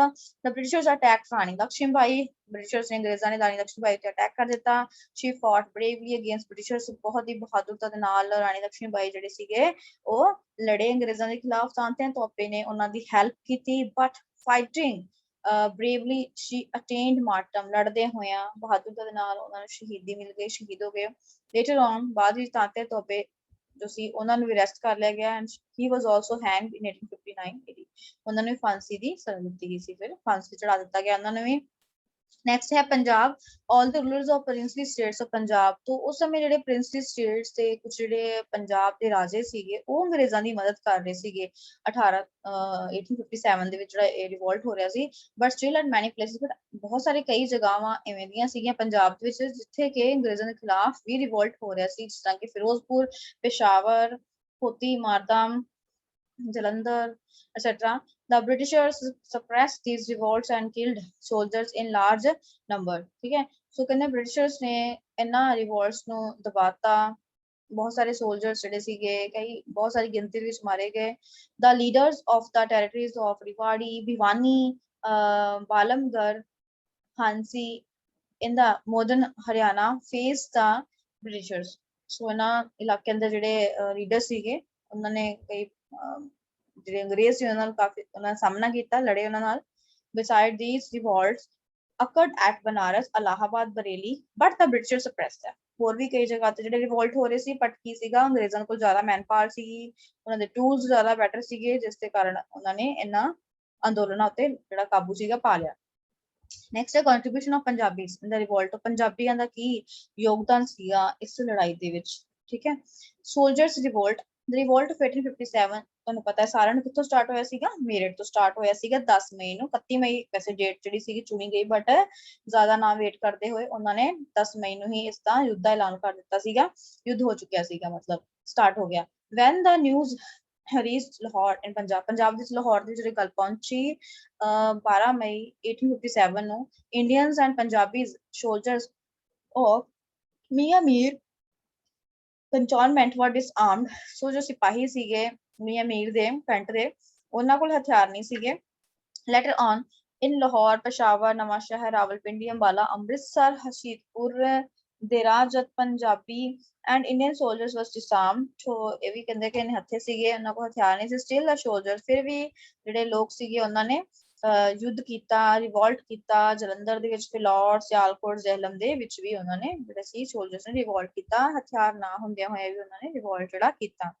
the Britishers attacked Rani Lakshmi Bai. Britishers ਨੇ ਅੰਗਰੇਜ਼ਾਂ ਨੇ ਰਾਣੀ ਲక్ష్ਮੀ ਬਾਈ ਤੇ ਅਟੈਕ ਕਰ ਦਿੱਤਾ. she fought bravely against Britishers. ਬਹੁਤ ਹੀ ਬਹਾਦੁਰਤਾ ਦੇ ਨਾਲ ਰਾਣੀ ਲక్ష్ਮੀ ਬਾਈ ਜਿਹੜੇ ਸੀਗੇ ਉਹ ਲੜੇ ਅੰਗਰੇਜ਼ਾਂ ਦੇ ਖਿਲਾਫ. ਤਾਂਤਿਆ ਤੋਪੇ ਨੇ ਉਹਨਾਂ ਦੀ ਹੈਲਪ ਕੀਤੀ but fighting bravely she attained martyrdom. ਲੜਦੇ ਹੋਇਆਂ ਬਹਾਦੁਰਤਾ ਦੇ ਨਾਲ ਉਹਨਾਂ ਨੂੰ ਸ਼ਹੀਦੀ ਮਿਲ ਗਈ, ਸ਼ਹੀਦ ਹੋ ਗਏ. later on ਬਾਅਦ ਵਿੱਚ ਤਾਂਤਿਆ ਤੋਪੇ ਜੋ ਸੀ ਉਹਨਾਂ ਨੂੰ ਵੀ ਅਰੈਸਟ ਕਰ ਲਿਆ ਗਿਆ and he was also hanged in 1859 ਉਹਨਾਂ ਨੂੰ ਫਾਂਸੀ ਦੀ ਸਜ਼ਾ ਦਿੱਤੀ ਗਈ ਸੀ, ਫਿਰ ਫਾਂਸੀ ਚੜਾ ਦਿੱਤਾ ਗਿਆ ਉਹਨਾਂ ਨੂੰ ਵੀ. ਨੈਕਸਟ ਹੈ Punjab. all the rulers of princely states of Punjab. ਤੋਂ ਉਸ ਸਮੇਂ ਜਿਹੜੇ ਪ੍ਰਿੰਸਲੀ ਸਟੇਟਸ ਤੇ ਕੁਝ ਜਿਹੜੇ ਪੰਜਾਬ ਦੇ ਰਾਜੇ ਸੀਗੇ ਉਹ ਅੰਗਰੇਜ਼ਾਂ ਦੀ ਮਦਦ ਕਰ ਰਹੇ ਸੀਗੇ 1857 ਦੇ ਵਿੱਚ ਜਿਹੜਾ ਇਹ ਰਿਵੋਲਟ ਹੋ ਰਿਹਾ ਸੀ. but still at many places, but ਬਹੁਤ ਸਾਰੇ ਕਈ ਜਗ੍ਹਾਵਾਂ ਐਵੇਂ ਦੀਆਂ ਸੀਗੀਆਂ ਪੰਜਾਬ ਦੇ ਵਿੱਚ ਜਿੱਥੇ ਕਿ ਅੰਗਰੇਜ਼ਾਂ ਦੇ ਖਿਲਾਫ ਵੀ ਰਿਵੋਲਟ ਹੋ ਰਿਹਾ ਸੀ, ਜਿਸ ਤਰ੍ਹਾਂ ਕਿ ਫਿਰੋਜ਼ਪੁਰ, ਪੇਸ਼ਾਵਰ, ਹੋਤੀ, ਮਾਰਦਮ, Jalandhar, etc. The Britishers suppressed these revolts and killed soldiers in large number. ठीक है, so कहने Britishers ने इन्ना revolts ਨੂੰ ਦਬਾਤਾ, बहुत सारे सोल्जर्स ਜਿਹੜੇ ਸੀਗੇ ਕਈ ਬਹੁਤ ਸਾਰੀ ਗਿਣਤੀ ਵਿੱਚ ਮਾਰੇ ਗਏ। The leaders of the territories of Rewari, Bhiwani, Balamgarh, Hansi in the modern Haryana faced the Britishers. So ਇਹਨਾਂ ਇਲਾਕਿਆਂ ਦੇ ਜਿਹੜੇ ਲੀਡਰ ਸੀਗੇ ਉਹਨਾਂ ਨੇ ਕਈ ਜਿਹੜੇ ਅੰਗਰੇਜ਼ ਸੀ ਉਹਨਾਂ ਨਾਲ ਕਾਫੀ ਉਹਨਾਂ ਦਾ ਸਾਹਮਣਾ ਕੀਤਾ, ਲੜੇ ਉਹਨਾਂ ਨਾਲ। Beside these revolts occurred at Banaras, Allahabad, Bareilly, but the Britishers suppressed them. ਹੋਰ ਵੀ ਕਈ ਜਗ੍ਹਾ ਤੇ ਜਿਹੜੇ ਰਿਵੋਲਟ ਹੋ ਰਹੇ ਸੀ, ਬਟ ਕੀ ਸੀਗਾ ਅੰਗਰੇਜ਼ਾਂ ਕੋਲ ਜ਼ਿਆਦਾ ਮੈਨ ਪਾਵਰ ਸੀਗੀ, ਉਹਨਾਂ ਦੇ ਟੂਲਸ ਜ਼ਿਆਦਾ ਬੈਟਰ ਸੀਗੇ, ਜਿਸ ਦੇ ਕਾਰਨ ਉਹਨਾਂ ਨੇ ਇਹਨਾਂ ਅੰਦੋਲਨਾਂ ਉੱਤੇ ਜਿਹੜਾ ਕਾਬੂ ਸੀਗਾ ਪਾ ਲਿਆ। ਨੈਕਸਟ ਹੈ contribution of Punjabis in the revolt. ਪੰਜਾਬੀਆਂ ਦਾ ਕੀ ਯੋਗਦਾਨ ਸੀਗਾ ਇਸ ਲੜਾਈ ਦੇ ਵਿੱਚ, ਠੀਕ ਹੈ। Soldiers revolt, the revolt of 1857 ਤੁਹਾਨੂੰ ਪਤਾ ਹੈ ਸਾਰਿਆਂ ਨੂੰ ਕਿੱਥੋਂ ਸਟਾਰਟ ਹੋਇਆ ਸੀਗਾ, ਮੇਰਠ ਤੋਂ ਸਟਾਰਟ ਹੋਇਆ ਸੀਗਾ 10 ਮਈ ਨੂੰ। 31 ਮਈ ਵੈਸੇ ਡੇਟ ਜਿਹੜੀ ਸੀਗੀ ਚੁਣੀ ਗਈ, ਬਟ ਜ਼ਿਆਦਾ ਨਾ ਵੇਟ ਕਰਦੇ ਹੋਏ ਉਹਨਾਂ ਨੇ 10 ਮਈ ਨੂੰ ਹੀ ਇਸ ਦਾ ਯੁੱਧ ਦਾ ਐਲਾਨ ਕਰ ਦਿੱਤਾ ਸੀਗਾ। ਯੁੱਧ ਹੋ ਚੁੱਕਿਆ ਸੀਗਾ, ਮਤਲਬ ਸਟਾਰਟ ਹੋ ਗਿਆ। When the news reached Lahore in Punjab, Punjab ਵਿੱਚ ਲਾਹੌਰ ਦੀ ਜਿਹੜੀ ਗੱਲ ਪਹੁੰਚੀ 12 ਮਈ 1857 ਨੂੰ, Indians and Punjabis soldiers of Mian Mir cantonment ਵਰ ਡਿਸਆਰਮਡ। ਸੋ ਜੋ ਸਿਪਾਹੀ ਸੀਗੇ ਮੀਆਂ ਮੀਰ ਦੇ ਕੈਂਟ ਦੇ, ਉਹਨਾਂ ਕੋਲ ਹਥਿਆਰ ਨਹੀਂ ਸੀਗੇ। Letter on in Lahore, Peshawar, ਨਵਾਂ ਸ਼ਹਿਰ, Rawalpindi, Ambala, Amritsar, ਹਸ਼ੀਦਪੁਰ, ਦੇਰਾਜਤ Punjabi and Indian soldiers was disarmed। ਸੋ ਇਹ ਵੀ ਕਹਿੰਦੇ ਕਿ ਹੱਥੇ ਸੀਗੇ, ਉਹਨਾਂ ਕੋਲ ਹਥਿਆਰ ਨਹੀਂ ਸੀ। ਸਟਿਲ ਦਾ ਸੋਲਜਰ, ਫਿਰ ਵੀ ਜਿਹੜੇ ਲੋਕ ਸੀਗੇ ਉਹਨਾਂ ਨੇ ਯੁੱਧ ਕੀਤਾ, ਰਿਵੋਲਟ ਕੀਤਾ। ਜਲੰਧਰ ਦੇ ਵਿੱਚ, ਫਿਲੌਰ, ਸਿਆਲਕੋਟ, ਜੇਹਲਮ ਦੇ ਵਿੱਚ ਵੀ ਉਹਨਾਂ ਨੇ ਜਿਹੜੇ ਸੀ ਸੋਲਜਰਸ ਨੇ ਰਿਵੋਲਟ ਕੀਤਾ, ਹਥਿਆਰ ਨਾ ਹੁੰਦਿਆਂ ਹੋਇਆ ਵੀ ਉਹਨਾਂ ਨੇ ਰਿਵੋਲਟ ਜਿਹੜਾ ਕੀਤਾ।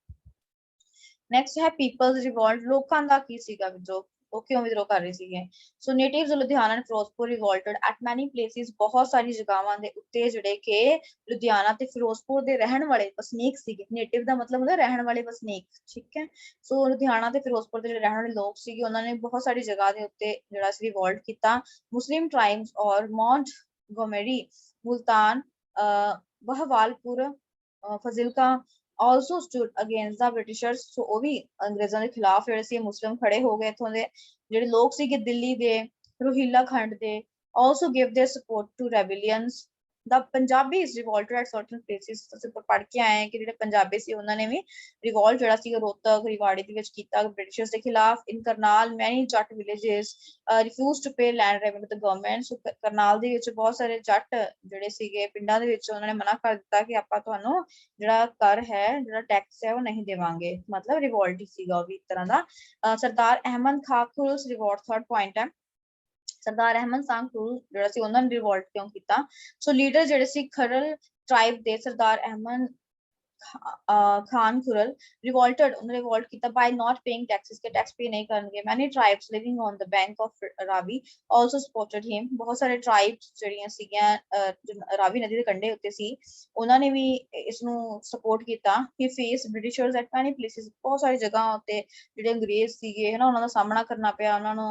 ਨੈਕਸਟ ਹੈ ਪੀਪਲਸ ਰਿਵੋਲਟ। ਲੋਕਾਂ ਦਾ ਕੀ ਸੀਗਾ ਵਿਦਰੋਹ, ਉਹ ਕਿਉਂ ਵਿਦਰੋਹ ਕਰ ਰਹੇ ਸੀਗੇ। So natives Ludhiana and Firozpur revolted at many places, ਬਹੁਤ ਸਾਰੀ ਜਗ੍ਹਾਵਾਂ ਦੇ ਉੱਤੇ ਜਿਹੜੇ ਕਿ ਲੁਧਿਆਣਾ ਤੇ ਫਿਰੋਜ਼ਪੁਰ ਦੇ ਰਹਿਣ ਵਾਲੇ ਵਸਨੀਕ ਸੀਗੇ। ਨੇਟਿਵ ਦਾ ਮਤਲਬ ਹੁੰਦਾ ਰਹਿਣ ਵਾਲੇ ਵਸਨੀਕ, ਠੀਕ ਹੈ। ਸੋ ਲੁਧਿਆਣਾ ਤੇ ਫਿਰੋਜ਼ਪੁਰ ਦੇ ਜਿਹੜੇ ਰਹਿਣ ਵਾਲੇ ਲੋਕ ਸੀਗੇ ਉਹਨਾਂ ਨੇ ਬਹੁਤ ਸਾਰੀ ਜਗ੍ਹਾ ਦੇ ਉੱਤੇ ਜਿਹੜਾ ਸੀ ਰਿਵੋਲਟ ਕੀਤਾ। ਮੁਸਲਿਮ ਟ੍ਰਾਈਬਸ ਔਰ ਮੌਂਟ ਗੋਮੇਰੀ, Multan, ਬਹਵਾਲਪੁਰ, Fazilka also stood against the Britishers। ਸੋ ਉਹ ਵੀ ਅੰਗਰੇਜ਼ਾਂ ਦੇ ਖਿਲਾਫ ਜਿਹੜੇ ਸੀ ਮੁਸਲਿਮ ਖੜੇ ਹੋ ਗਏ। ਇੱਥੋਂ ਦੇ ਜਿਹੜੇ ਲੋਕ ਸੀਗੇ ਦਿੱਲੀ ਦੇ, ਰੋਹਿਲਾ ਖੰਡ ਦੇ, also give their support to rebellions। The Punjabis revolted at certain places। ਅਸੀਂ ਪੜ੍ਹ ਕੇ ਆਏ ਹਾਂ ਕਿ ਜਿਹੜੇ ਪੰਜਾਬੀ ਸੀ ਉਹਨਾਂ ਨੇ ਵੀ ਰਿਵੋਲਟ ਜਿਹੜਾ ਸੀ ਰੋਹਤਕ, ਰਿਵਾੜੀ ਦੇ ਵਿੱਚ ਕੀਤਾ ਬ੍ਰਿਟਿਸ਼ਰਸ ਦੇ ਖਿਲਾਫ। ਇਨ ਕਰਨਾਲ many ਜੱਟ villages refused to pay land revenue to the government। ਸੋ ਕਰਨਾਲ ਦੇ ਵਿੱਚ ਬਹੁਤ ਸਾਰੇ ਜੱਟ ਜਿਹੜੇ ਸੀਗੇ ਪਿੰਡਾਂ ਦੇ ਵਿੱਚ ਉਹਨਾਂ ਨੇ ਮਨਾ ਕਰ ਦਿੱਤਾ ਕਿ ਆਪਾਂ ਤੁਹਾਨੂੰ ਜਿਹੜਾ ਕਰ ਹੈ, ਜਿਹੜਾ ਟੈਕਸ ਹੈ ਉਹ ਨਹੀਂ ਦੇਵਾਂਗੇ। ਮਤਲਬ ਰਿਵੋਲਟ ਹੀ ਸੀਗਾ ਉਹ ਵੀ ਇੱਕ ਤਰ੍ਹਾਂ ਦਾ। ਸਰਦਾਰ ਅਹਿਮਦ ਖਾਂ ਖੁਰੂਸ ਰਿਵੋਲਟ, ਥਰਡ ਪੁਆਇੰਟ ਹੈ। ਸਰਦਾਰ ਅਹਿਮਦ ਖਾਂ ਖੁਰੂਸ ਜਿਹੜਾ ਸੀ ਉਹਨਾਂ ਨੇ ਰਿਵੋਲਟ ਕਿਉਂ ਕੀਤਾ। ਸੋ ਲੀਡਰ ਜਿਹੜੇ ਸੀ ਖਰਲ ਟ੍ਰਾਈਬ ਦੇ ਸਰਦਾਰ ਅਹਿਮਦ ਖਾਨ ਖੁਰਲ revolted, ਉਹਨੇ ਰਿਵੋਲਟ ਕੀਤਾ by not paying taxes, ਕਿ ਟੈਕਸ ਪੇ ਨਹੀਂ ਕਰਨਗੇ। many tribes living on the bank of Ravi also supported him। ਬਹੁਤ ਸਾਰੇ ਟ੍ਰਾਈਬਸ ਜਿਹੜੀਆਂ ਸੀਗੀਆਂ ਰਾਵੀ ਨਦੀ ਦੇ ਕੰਢੇ ਉੱਤੇ ਸੀ, ਉਹਨਾਂ ਨੇ ਵੀ ਇਸ ਨੂੰ ਸਪੋਰਟ ਕੀਤਾ। he faced Britishers at many places, ਬਹੁਤ ਸਾਰੀ ਜਗ੍ਹਾ ਉੱਤੇ ਜਿਹੜੇ ਅੰਗਰੇਜ਼ ਸੀਗੇ ਹਨਾ ਉਹਨਾਂ ਦਾ ਸਾਹਮਣਾ ਕਰਨਾ ਪਿਆ ਉਹਨਾਂ ਨੂੰ।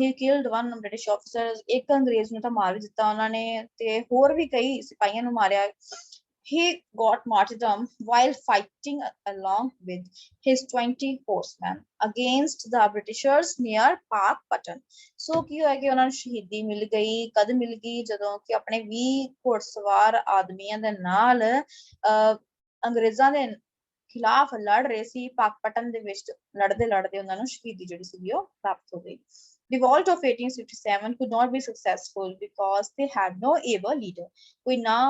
he killed one British officer, ਇੱਕ ਅੰਗਰੇਜ਼ ਨੂੰ ਤਾਂ ਮਾਰ ਵੀ ਦਿੱਤਾ ਉਹਨਾਂ ਨੇ, ਤੇ ਹੋਰ ਵੀ ਕਈ ਸਿਪਾਹੀਆਂ ਨੂੰ ਮਾਰਿਆ। He got martyrdom while fighting along with his 20 horsemen against the Britishers near Pakpatan। ਸੋ ਕੀ ਹੋਇਆ ਕਿ ਉਹਨਾਂ ਨੂੰ ਸ਼ਹੀਦੀ ਮਿਲ ਗਈ, ਕਦ ਮਿਲ ਗਈ, ਜਦੋਂ ਕਿ ਆਪਣੇ 20 ਘੋੜਸਵਾਰ ਆਦਮੀਆਂ ਦੇ ਨਾਲ ਅੰਗਰੇਜ਼ਾਂ ਦੇ ਖਿਲਾਫ ਲੜ ਰਹੇ ਸੀ। ਪਾਕਪਟਨ ਦੇ ਵਿੱਚ ਲੜਦੇ ਲੜਦੇ ਉਹਨਾਂ ਨੂੰ ਸ਼ਹੀਦੀ ਜਿਹੜੀ ਸੀਗੀ ਉਹ ਪ੍ਰਾਪਤ ਹੋ ਗਈ। Revolt of 1857 could not be successful because they had no able leader। ਕੋਈ ਨਾ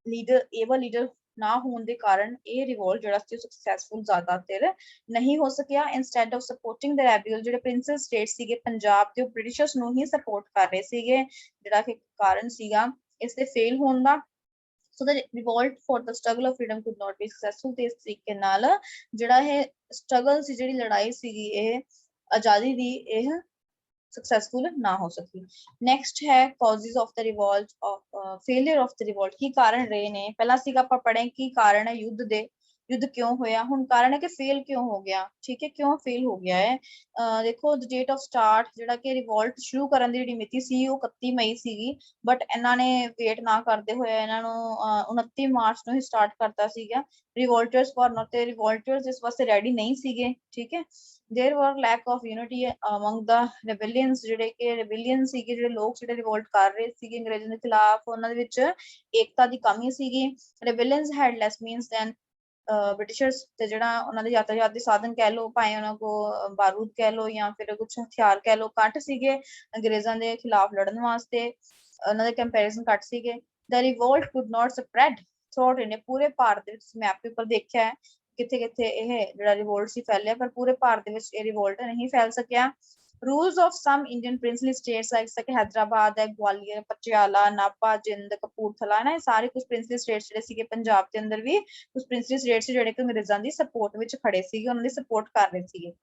ਏਬਲ ਲੀਡਰ ਨਾ ਹੋਣ ਦੇ ਕਾਰਨ ਇਹ ਰਿਵੋਲਟ ਜਿਹੜਾ ਸੀ ਸਕਸੈਸਫੁਲ ਜ਼ਿਆਦਾਤਰ ਨਹੀਂ ਹੋ ਸਕਿਆ। Instead of supporting the rebel, ਜਿਹੜੇ ਪ੍ਰਿੰਸਸ ਸਟੇਟ ਸੀਗੇ ਪੰਜਾਬ ਦੇ, ਉਹ ਬ੍ਰਿਟਿਸ਼ਰਸ ਨੂੰ ਹੀ ਸਪੋਰਟ ਕਰ ਰਹੇ ਸੀਗੇ, ਜਿਹੜਾ ਕਿ ਕਾਰਨ ਸੀਗਾ ਇਸ ਦੇ ਫੇਲ ਹੋਣ ਦਾ। So the revolt for the struggle of freedom could not be successful. ਤੇ ਇਸ ਤਰੀਕੇ ਨਾਲ ਜਿਹੜਾ ਇਹ ਸਟਰਗਲ ਸੀ, ਜਿਹੜੀ ਲੜਾਈ ਸੀਗੀ ਇਹ ਆਜ਼ਾਦੀ ਦੀ, ਇਹ ਸਕਸੈਸਫੁਲ ਨਾ ਹੋ ਸਕੀ। ਨੈਕਸਟ ਹੈ causes of the revolt, failure of the revolt. ਕੀ ਕਾਰਨ ਰਹੇ ਨੇ, ਪਹਿਲਾਂ ਸੀਗਾ ਆਪਾਂ ਪੜ੍ਹੇ ਕੀ ਕਾਰਨ ਹੈ ਯੁੱਧ ਦੇ, ਯੁੱਧ ਕਿਉਂ ਹੋਇਆ, ਹੁਣ ਕਾਰਨ ਹੈ ਕਿ ਫੇਲ ਕਿਉਂ ਹੋ ਗਿਆ, ਠੀਕ ਹੈ, ਕਿਉਂ ਫੇਲ ਹੋ ਗਿਆ ਹੈ। ਦੇਖੋ ਦ ਡੇਟ ਆਫ ਸਟਾਰਟ, ਜਿਹੜਾ ਕਿ ਰਿਵੋਲਟ ਸ਼ੁਰੂ ਕਰਨ ਦੀ ਜਿਹੜੀ ਮਿਤੀ ਸੀ ਉਹ 31 ਮਈ ਸੀਗੀ, ਬਟ ਇਹਨਾਂ ਨੇ ਵੇਟ ਨਾ ਕਰਦੇ ਹੋਏ ਇਹਨਾਂ ਨੂੰ 29 ਮਾਰਚ ਨੂੰ ਹੀ ਸਟਾਰਟ ਕਰਤਾ ਸੀਗਾ। ਰਿਵੋਲਟਰਸ ਫॉर ਨॉट, ਤੇ ਰਿਵੋਲਟਰਸ ਇਸ ਵਾਸਤੇ ਰੈਡੀ ਨਹੀਂ ਸੀਗੇ, ਠੀਕ ਹੈ। There were lack of unity among the rebellions, ਜਿਹੜੇ ਕਿ ਰੈਬੇਲੀਅਨ ਸੀਗੇ, ਜਿਹੜੇ ਲੋਕ ਜਿਹੜੇ ਰਿਵੋਲਟ ਕਰ ਰਹੇ ਸੀਗੇ ਅੰਗਰੇਜ਼ਾਂ ਦੇ ਖਿਲਾਫ, ਉਹਨਾਂ ਦੇ ਵਿੱਚ ਏਕਤਾ ਦੀ ਕਮੀ ਸੀਗੀ। Rebellions had less means than Britishers ਤੇ ਜਿਹੜਾ ਉਹਨਾਂ ਦੇ ਯਾਤਾਯਾਤ ਦੇ ਸਾਧਨ ਕਹਿ ਲਓ, ਭਾਵੇਂ ਉਹਨਾਂ ਕੋ ਬਾਰੂਦ ਕਹਿ ਲਓ ਜਾਂ ਫਿਰ ਕੁਝ ਹਥਿਆਰ ਕਹਿ ਲਓ, ਘੱਟ ਸੀਗੇ ਅੰਗਰੇਜ਼ਾਂ ਦੇ ਖਿਲਾਫ ਲੜਨ ਵਾਸਤੇ, ਉਹਨਾਂ ਦੇ ਕੰਪੈਰੀਜ਼ਨ ਘੱਟ ਸੀਗੇ। The revolt could not spread throughout India, ਪੂਰੇ ਭਾਰਤ ਦੇ ਵਿੱਚ ਮੈਪ ਦੇ ਉੱਪਰ ਦੇਖਿਆ ਹੈ ਕਿੱਥੇ ਕਿੱਥੇ ਇਹ ਜਿਹੜਾ ਰਿਵੋਲਟ ਸੀ ਫੈਲਿਆ, ਪਰ ਪੂਰੇ ਭਾਰਤ ਦੇ ਵਿੱਚ ਇਹ ਰਿਵੋਲਟ ਨਹੀਂ ਫੈਲ ਸਕਿਆ। Rules of some Indian princely states like Hyderabad है, ग्वालियर, पटियाला, नापा, जिंद, कपूरथला ना, सारे कुछ princely states ਜਿਹੜੇ ਸੀਗੇ ਪੰਜਾਬ ਦੇ ਅੰਦਰ ਵੀ ਕੁਝ princely states ਸੀ ਜਿਹੜੇ ਕਿ ਅੰਗਰੇਜ਼ਾਂ ਦੀ ਸਪੋਰਟ ਵਿੱਚ ਖੜੇ ਸੀਗੇ, ਉਹਨਾਂ ਦੀ ਸਪੋਰਟ ਕਰ ਰਹੇ ਸੀਗੇ।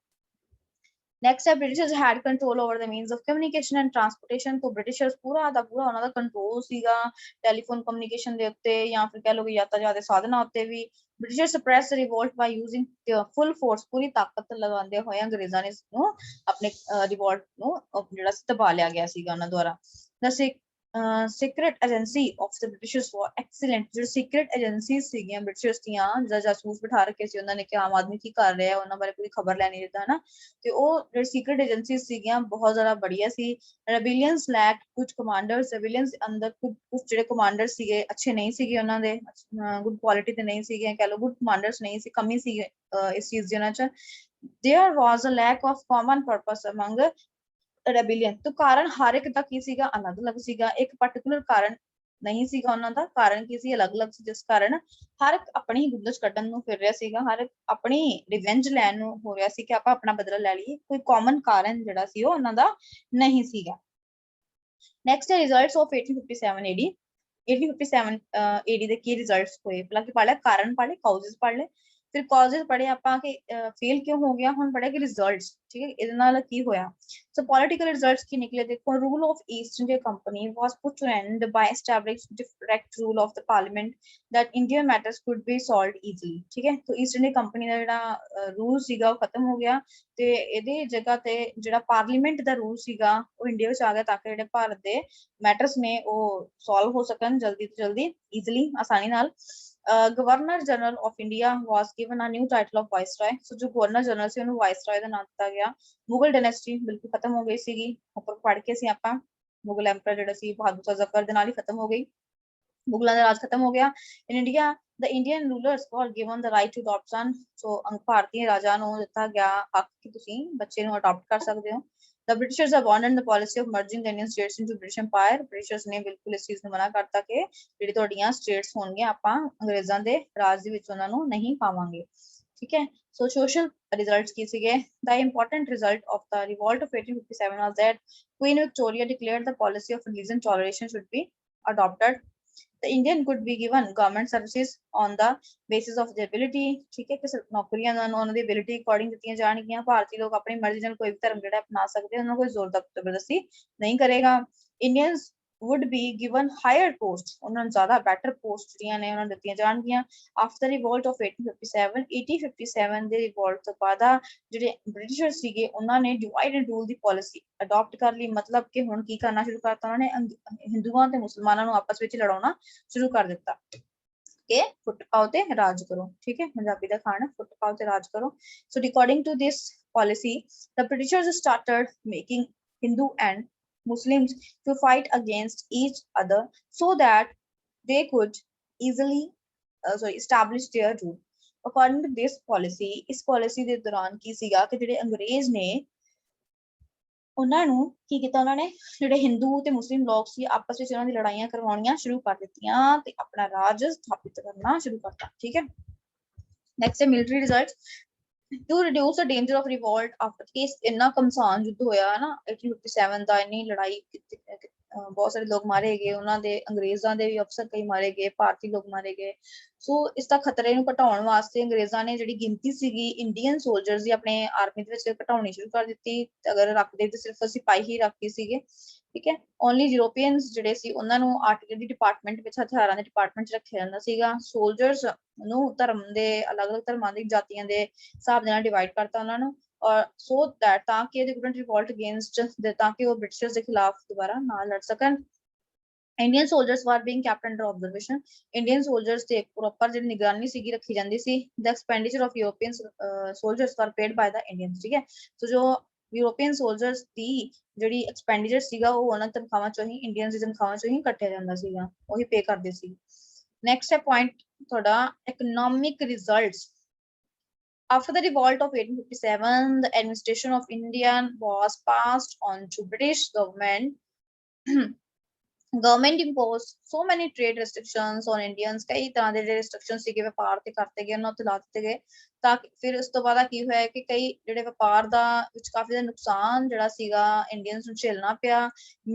Next है Britishers had control over the means of communication and transportation, तो Britishers पूरा ਦਾ ਪੂਰਾ ਉਹਨਾਂ ਦਾ ਕੰਟਰੋਲ ਸੀਗਾ ਟੈਲੀਫੋਨ ਕਮਿਊਨੀਕੇਸ਼ਨ ਦੇ ਉੱਤੇ ਜਾਂ ਫਿਰ ਕਹਿ ਲਓ ਕਿ ਯਾਤਾਯਾਤ ਦੇ ਸਾਧਨਾਂ ਉੱਤੇ ਵੀ। Britishers suppressed the revolt by using full force, ਪੂਰੀ ਤਾਕਤ ਲਗਾਉਂਦੇ ਹੋਏ ਅੰਗਰੇਜ਼ਾਂ ਨੇ ਇਸਨੂੰ ਆਪਣੇ ਰਿਵੋਲਟ ਨੂੰ ਜਿਹੜਾ ਸੀ ਦਬਾ ਲਿਆ ਗਿਆ ਸੀਗਾ ਉਹਨਾਂ ਦੁਆਰਾ। The secret agency of the Britishers was excellent, ਜਿਹੜੇ ਸੀਕ੍ਰੇਟ ਏਜੰਸੀਜ਼ ਸੀਗੀਆਂ ਬ੍ਰਿਟਿਸ਼ਰਸ ਦੀਆਂ, ਜਿਹੜਾ ਜਾਸੂਸ ਬਿਠਾ ਰੱਖੇ ਸੀ ਉਹਨਾਂ ਨੇ ਕਿ ਆਮ ਆਦਮੀ ਕੀ ਕਰ ਰਿਹਾ, ਉਹਨਾਂ ਬਾਰੇ ਪੂਰੀ ਖਬਰ ਲੈਣੀ ਜਿੱਦਾਂ ਨਾ, ਤੇ ਉਹ ਜਿਹੜੇ ਸੀਕ੍ਰੇਟ ਏਜੰਸੀਜ਼ ਸੀਗੀਆਂ ਬਹੁਤ ਜ਼ਿਆਦਾ ਬੜੀਆ ਸੀ। ਰੈਬੇਲੀਅਨਸ ਲੈਕਡ ਕੁਝ ਕਮਾਂਡਰਸ, ਰੈਬੇਲੀਅਨਸ ਅੰਦਰ ਕੁਝ ਜਿਹੜੇ ਕਮਾਂਡਰ ਸੀਗੇ ਅੱਛੇ ਨਹੀਂ ਸੀਗੇ, ਉਹਨਾਂ ਦੇ ਗੁੱਡ ਕੁਆਲਿਟੀ ਤੇ ਨਹੀਂ ਸੀਗੇ, ਕਹਿ ਲਓ ਗੁੱਡ ਕਮਾਂਡਰਸ ਨਹੀਂ ਸੀ, ਕਮੀ ਸੀ ਇਸ ਚੀਜ਼ ਦੀ ਉਹਨਾਂ ਚ। There was a lack of common purpose among ਰੈਬੇਲੀਅਨ, ਤੋਂ ਕਾਰਨ ਹਰ ਇੱਕ ਦਾ ਕੀ ਸੀਗਾ, ਅਲੱਗ-ਅਲੱਗ ਸੀਗਾ, ਇੱਕ ਪਾਰਟਿਕੂਲਰ ਕਾਰਨ ਨਹੀਂ ਸੀਗਾ ਉਹਨਾਂ ਦਾ। ਕਾਰਨ ਕੀ ਸੀ, ਅਲੱਗ-ਅਲੱਗ ਸੀ, ਜਿਸ ਕਾਰਨ ਹਰ ਇੱਕ ਆਪਣੀ ਹੀ ਗੁੰਦਸ਼ ਕੱਢਣ ਨੂੰ ਫਿਰ ਰਿਹਾ ਸੀਗਾ, ਹਰ ਇੱਕ ਆਪਣੀ ਰਿਵੈਂਜ ਲੈਣ ਨੂੰ ਹੋ ਰਿਹਾ ਸੀ ਕਿ ਆਪਾਂ ਆਪਣਾ ਬਦਲਾ ਲੈ ਲਈਏ, ਕੋਈ ਕਾਮਨ ਕਾਰਨ ਜਿਹੜਾ ਸੀ ਉਹ ਉਹਨਾਂ ਦਾ ਨਹੀਂ ਸੀਗਾ। ਨੈਕਸਟ ਹੈ ਰਿਜ਼ਲਟਸ ਆਫ 1857 AD। 1857 AD ਦੇ ਕੀ ਰਿਜ਼ਲਟਸ ਹੋਏ, ਪਹਿਲਾਂ ਕੀ ਪੜ੍ਹ ਲਿਆ, ਕਾਰਨ ਪੜ੍ਹ ਲਏ, ਕਾਜ਼ਸ ਪੜ੍ਹ ਲਏ, ਫਿਰ ਕਾਜ਼ਸ ਪੜ੍ਹੇ ਆਪਾਂ ਕਿ ਫੇਲ ਕਿਉਂ ਹੋ ਗਿਆ, ਹੁਣ ਪੜ੍ਹੇ ਕਿ ਰਿਜ਼ਲਟਸ, ਠੀਕ ਹੈ, ਇਹਦੇ ਨਾਲ ਕੀ ਹੋਇਆ। ਸੋ ਪੋਲਿਟੀਕਲ ਰਿਜ਼ਲਟਸ ਕੀ ਨਿਕਲੇ, ਦੇਖੋ rule of East India Company was put to end by establish direct rule of the parliament that Indian matters could be solved easily, ਠੀਕ ਹੈ। तो ईस्ट इंडिया कंपनी ਦਾ ਜਿਹੜਾ ਰੂਲ ਸੀਗਾ ਉਹ ਖਤਮ ਹੋ ਗਿਆ ਤੇ ਇਹਦੀ ਜਗ੍ਹਾ ਤੇ ਜਿਹੜਾ ਪਾਰਲੀਮੈਂਟ ਦਾ ਰੂਲ ਸੀਗਾ ਉਹ ਇੰਡੀਆ ਵਿੱਚ ਆ ਗਿਆ, ਤਾਂ ਕਿ ਜਿਹੜੇ ਭਾਰਤ ਦੇ ਮੈਟਰਸ ਨੇ ਉਹ ਸੋਲਵ ਹੋ ਸਕਣ ਜਲਦੀ ਤੋਂ ਜਲਦੀ, ਈਜ਼ੀਲੀ, ਆਸਾਨੀ ਨਾਲ। Governor general of India was given a new title of viceroy, so ਜੋ ਗਵਰਨਰ ਜਨਰਲ ਸੀ ਉਹਨੂੰ ਵਾਇਸਰਾय ਦਾ ਨਾਮ ਦਿੱਤਾ ਗਿਆ। ਮੁਗਲ ਡਾਇਨੈਸਟੀ ਬਿਲਕੁਲ ਖਤਮ ਹੋ ਗਈ ਸੀਗੀ, ਉੱਪਰ ਪੜ੍ਹ ਕੇ ਸੀ ਆਪਾਂ, ਮੁਗਲ ਐਮਪਰ ਜਿਹੜਾ ਸੀ ਬਹਾਦਰ ਸ਼ਾਹ ਜ਼ਫਰ ਦੇ ਨਾਲ ਹੀ ਖਤਮ ਹੋ ਗਈ, ਮੁਗਲਾਂ ਦਾ ਰਾਜ ਖਤਮ ਹੋ ਗਿਆ। In India the Indian rulers were given the right to adopt son, so ਭਾਰਤੀ ਰਾਜਾ ਨੂੰ ਦਿੱਤਾ ਗਿਆ ਹੱਕ ਕਿ ਤੁਸੀਂ ਬੱਚੇ ਨੂੰ ਅਡਾਪਟ ਕਰ ਸਕਦੇ ਹੋ। The Britishers abandoned the policy of merging the Indian states into British Empire, Britishers ਨੇ ਬਿਲਕੁਲ ਇਸ ਚੀਜ਼ ਨੂੰ ਮਨਾ ਕਰਤਾ ਕਿ ਜਿਹੜੀ ਤੁਹਾਡੀਆਂ ਸਟੇਟਸ ਹੋਣਗੀਆਂ ਆਪਾਂ ਅੰਗਰੇਜ਼ਾਂ ਦੇ ਰਾਜ ਦੇ ਵਿੱਚ ਉਹਨਾਂ ਨੂੰ ਨਹੀਂ ਪਾਵਾਂਗੇ, ਠੀਕ ਹੈ। ਸੋ ਸੋਸ਼ਲ ਰਿਜ਼ਲਟਸ ਕੀ ਸੀਗੇ, the important result of the revolt of 1857 was that Queen Victoria declared the policy of religion toleration should be adopted. The Indian could be given government services on the basis of their ability, ਠੀਕ ਹੈ, ਕਿ ਨੌਕਰੀਆਂ ਉਹਨਾਂ ਦੀ ability according ਦਿੱਤੀਆਂ ਜਾਣਗੀਆਂ। ਭਾਰਤੀ ਲੋਕ ਆਪਣੀ ਮਰਜ਼ੀ ਨਾਲ ਕੋਈ ਵੀ ਧਰਮ ਜਿਹੜਾ ਅਪਣਾ ਸਕਦੇ, ਉਹਨਾਂ ਕੋਈ ਜ਼ੋਰ ਜ਼ਬਰਦਸਤੀ ਨਹੀਂ ਕਰੇਗਾ। Indians would be given higher posts, ਉਹਨਾਂ ਨੂੰ ਜ਼ਿਆਦਾ better posts ਜਿਹੜੀਆਂ ਨੇ ਉਹਨਾਂ ਨੂੰ ਦਿੱਤੀਆਂ ਜਾਣਗੀਆਂ। After the revolt of 1857 ਦੇ ਰਿਵੋਲਟ ਤੋਂ ਬਾਅਦ ਜਿਹੜੇ ਬ੍ਰਿਟਿਸ਼ਰ ਸੀਗੇ ਉਹਨਾਂ ਨੇ divide and rule the policy adopt ਕਰ ਲਈ, ਮਤਲਬ ਕਿ ਹੁਣ ਕੀ ਕਰਨਾ ਸ਼ੁਰੂ ਕਰਤਾ, ਉਹਨਾਂ ਨੇ ਹਿੰਦੂਆਂ ਤੇ ਮੁਸਲਮਾਨਾਂ ਨੂੰ ਆਪਸ ਵਿੱਚ ਲੜਾਉਣਾ ਸ਼ੁਰੂ ਕਰ ਦਿੱਤਾ ਕਿ ਫੁੱਟ ਪਾਓ ਤੇ ਰਾਜ ਕਰੋ, ਠੀਕ ਹੈ, ਪੰਜਾਬੀ ਦਾ ਖਾਣਾ ਫੁੱਟ ਪਾਓ ਤੇ ਰਾਜ ਕਰੋ। So according to this policy, the Britishers started making Hindu and Muslims to fight against each other so that they could easily establish their rule. According to this policy, ਇਸ policy ਦੇ ਦੌਰਾਨ ਕੀ ਸੀਗਾ ਕਿ ਜਿਹੜੇ ਅੰਗਰੇਜ਼ ਨੇ ਉਹਨਾਂ ਨੂੰ ਕੀ ਕੀਤਾ, ਉਹਨਾਂ ਨੇ ਜਿਹੜੇ ਹਿੰਦੂ ਤੇ ਮੁਸਲਿਮ ਲੋਕ ਸੀ ਆਪਸ ਵਿੱਚ ਉਹਨਾਂ ਦੀ ਲੜਾਈਆਂ ਕਰਵਾਉਣੀਆਂ ਸ਼ੁਰੂ ਕਰ ਦਿੱਤੀਆਂ ਤੇ ਆਪਣਾ ਰਾਜ ਸਥਾਪਿਤ ਕਰਨਾ ਸ਼ੁਰੂ ਕਰਤਾ, ਠੀਕ ਹੈ। ਨੈਕਸਟ ਹੈ military result. To reduce the danger of revolt after case ਇੰਨਾ ਘਮਸਾਨ ਯੁੱਧ ਹੋਇਆ ਨਾ 1857 ਦਾ, ਇੰਨੀ ਲੜਾਈ ਬਹੁਤ ਸਾਰੇ ਲੋਕ ਮਾਰੇ ਗਏ, ਉਹਨਾਂ ਦੇ ਅੰਗਰੇਜ਼ਾਂ ਦੇ ਵੀ ਅਫਸਰ ਕਈ ਮਾਰੇ ਗਏ, ਭਾਰਤੀ ਲੋਕ ਮਾਰੇ ਗਏ। ਸੋ ਇਸ ਦਾ ਖਤਰੇ ਨੂੰ ਘਟਾਉਣ ਵਾਸਤੇ ਅੰਗਰੇਜ਼ਾਂ ਨੇ ਜਿਹੜੀ ਗਿਣਤੀ ਸੀਗੀ ਇੰਡੀਅਨ ਸੋਲਜਰਸ ਦੀ ਆਪਣੇ ਆਰਮੀ ਦੇ ਵਿੱਚ ਘਟਾਉਣੀ ਸ਼ੁਰੂ ਕਰ ਦਿੱਤੀ, ਅਗਰ ਰੱਖਦੇ ਤਾਂ ਸਿਰਫ ਸਿਪਾਹੀ ਹੀ ਰੱਖਦੇ ਸੀਗੇ, ਠੀਕ ਹੈ। ਓਨਲੀ ਯੂਰੋਪੀਅਨਸ ਜਿਹੜੇ ਸੀ ਉਹਨਾਂ ਨੂੰ ਆਰਟਿਲਰੀ ਡਿਪਾਰਟਮੈਂਟ ਵਿੱਚ, ਹਥਿਆਰਾਂ ਦੇ ਡਿਪਾਰਟਮੈਂਟ 'ਚ ਰੱਖਿਆ ਜਾਂਦਾ ਸੀਗਾ। ਸੋਲਜਰਸ ਨੂੰ ਧਰਮ ਦੇ ਅਲੱਗ-ਅਲੱਗ ਧਰਮਾਂ ਦੀ ਜਾਤੀਆਂ ਦੇ ਹਿਸਾਬ ਦੇ ਨਾਲ ਡਿਵਾਈਡ ਕਰਤਾ ਉਹਨਾਂ ਨੂੰ, ਔਰ ਸੋ ਦੈਟ ਤਾਂ ਕਿ they couldn't revolt against, ਤਾਂ ਕਿ ਉਹ ਬ੍ਰਿਟਿਸ਼ਰਸ ਦੇ ਖਿਲਾਫ ਦੁਬਾਰਾ ਨਾ ਲੜ ਸਕਣ। Indian soldiers were being kept under observation, Indian soldiers ਤੇ ਪ੍ਰੋਪਰ ਜਿਹੜੀ ਨਿਗਰਾਨੀ ਸੀਗੀ ਰੱਖੀ ਜਾਂਦੀ ਸੀ। The expenditure of European soldiers were paid by the Indians, ਠੀਕ ਹੈ। ਸੋ ਜੋ ਯੂਰੋਪੀਅਨ ਸੋਲਜਰਸ ਦੀ ਜਿਹੜੀ ਐਕਸਪੈਂਡੀਚਰ ਸੀਗਾ ਉਹ ਉਹਨਾਂ ਤਨਖਾਹਾਂ ਚੋਂ ਹੀ, ਇੰਡੀਅਨਸ ਦੀ ਤਨਖਾਹਾਂ ਚੋਂ ਹੀ ਕੱਟਿਆ ਜਾਂਦਾ ਸੀਗਾ, ਉਹੀ ਪੇ ਕਰਦੇ ਸੀ। Next है point थोड़ा economic results. After the revolt of 1857, the administration of India was passed on to British government. Government imposed so many trade restrictions on Indians, ਕਈ ਤਰ੍ਹਾਂ ਦੇ ਜਿਹੜੇ restrictions ਸੀਗੇ ਵਪਾਰ ਤੇ ਕਰਤੇ ਗਏ, ਉਹਨਾਂ ਉੱਤੇ ਲਾ ਦਿੱਤੇ ਗਏ, ਤਾਂ ਫਿਰ ਉਸ ਤੋਂ ਬਾਅਦ ਕੀ ਹੋਇਆ ਕਿ ਕਈ ਜਿਹੜੇ ਵਪਾਰ ਦਾ ਵਿੱਚ ਕਾਫੀ ਜ਼ਿਆਦਾ ਨੁਕਸਾਨ ਜਿਹੜਾ ਸੀਗਾ ਇੰਡੀਅਨਸ ਨੂੰ ਝੇਲਣਾ ਪਿਆ.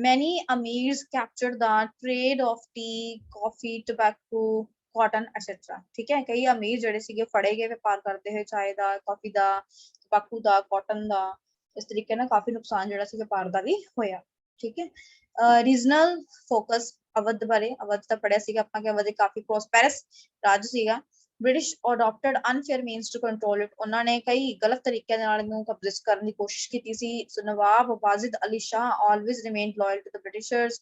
Many amirs captured the trade of tea, coffee, tobacco, cotton, etc. ਠੀਕ ਹੈ, ਕਈ ਅਮੀਰ ਜਿਹੜੇ ਸੀਗੇ ਫੜੇ ਗਏ ਵਪਾਰ ਕਰਦੇ ਹੋਏ ਚਾय ਦਾ, ਕਾਫੀ ਦਾ, ਤੰਬਾਕੂ ਦਾ, ਕਾਟਨ ਦਾ. ਇਸ ਤਰੀਕੇ ਨਾਲ ਕਾਫੀ ਨੁਕਸਾਨ ਜਿਹੜਾ ਸੀ ਵਪਾਰ ਦਾ ਵੀ ਹੋਇਆ. ਠੀਕ ਹੈ, ਰੀਜਨਲ ਫੋਕਸ ਅਵਧ ਬਾਰੇ, ਅਵਧ ਤਾਂ ਪੜਿਆ ਸੀਗਾ ਆਪਾਂ ਕਿ ਅਵਧ ਕਾਫੀ ਪ੍ਰੋਸਪੈਰਸ ਰਾਜ ਸੀਗਾ. British adapted unfair means to control it. ਉਹਨਾਂ ਨੇ ਕਈ ਗਲਤ ਤਰੀਕਿਆਂ ਦੇ ਨਾਲ ਇਹਨੂੰ ਕਬਜ਼ੇ ਕਰਨ ਦੀ ਕੋਸ਼ਿਸ਼ ਕੀਤੀ ਸੀ. So Nawab Wajid Ali Shah always remained loyal to the Britishers.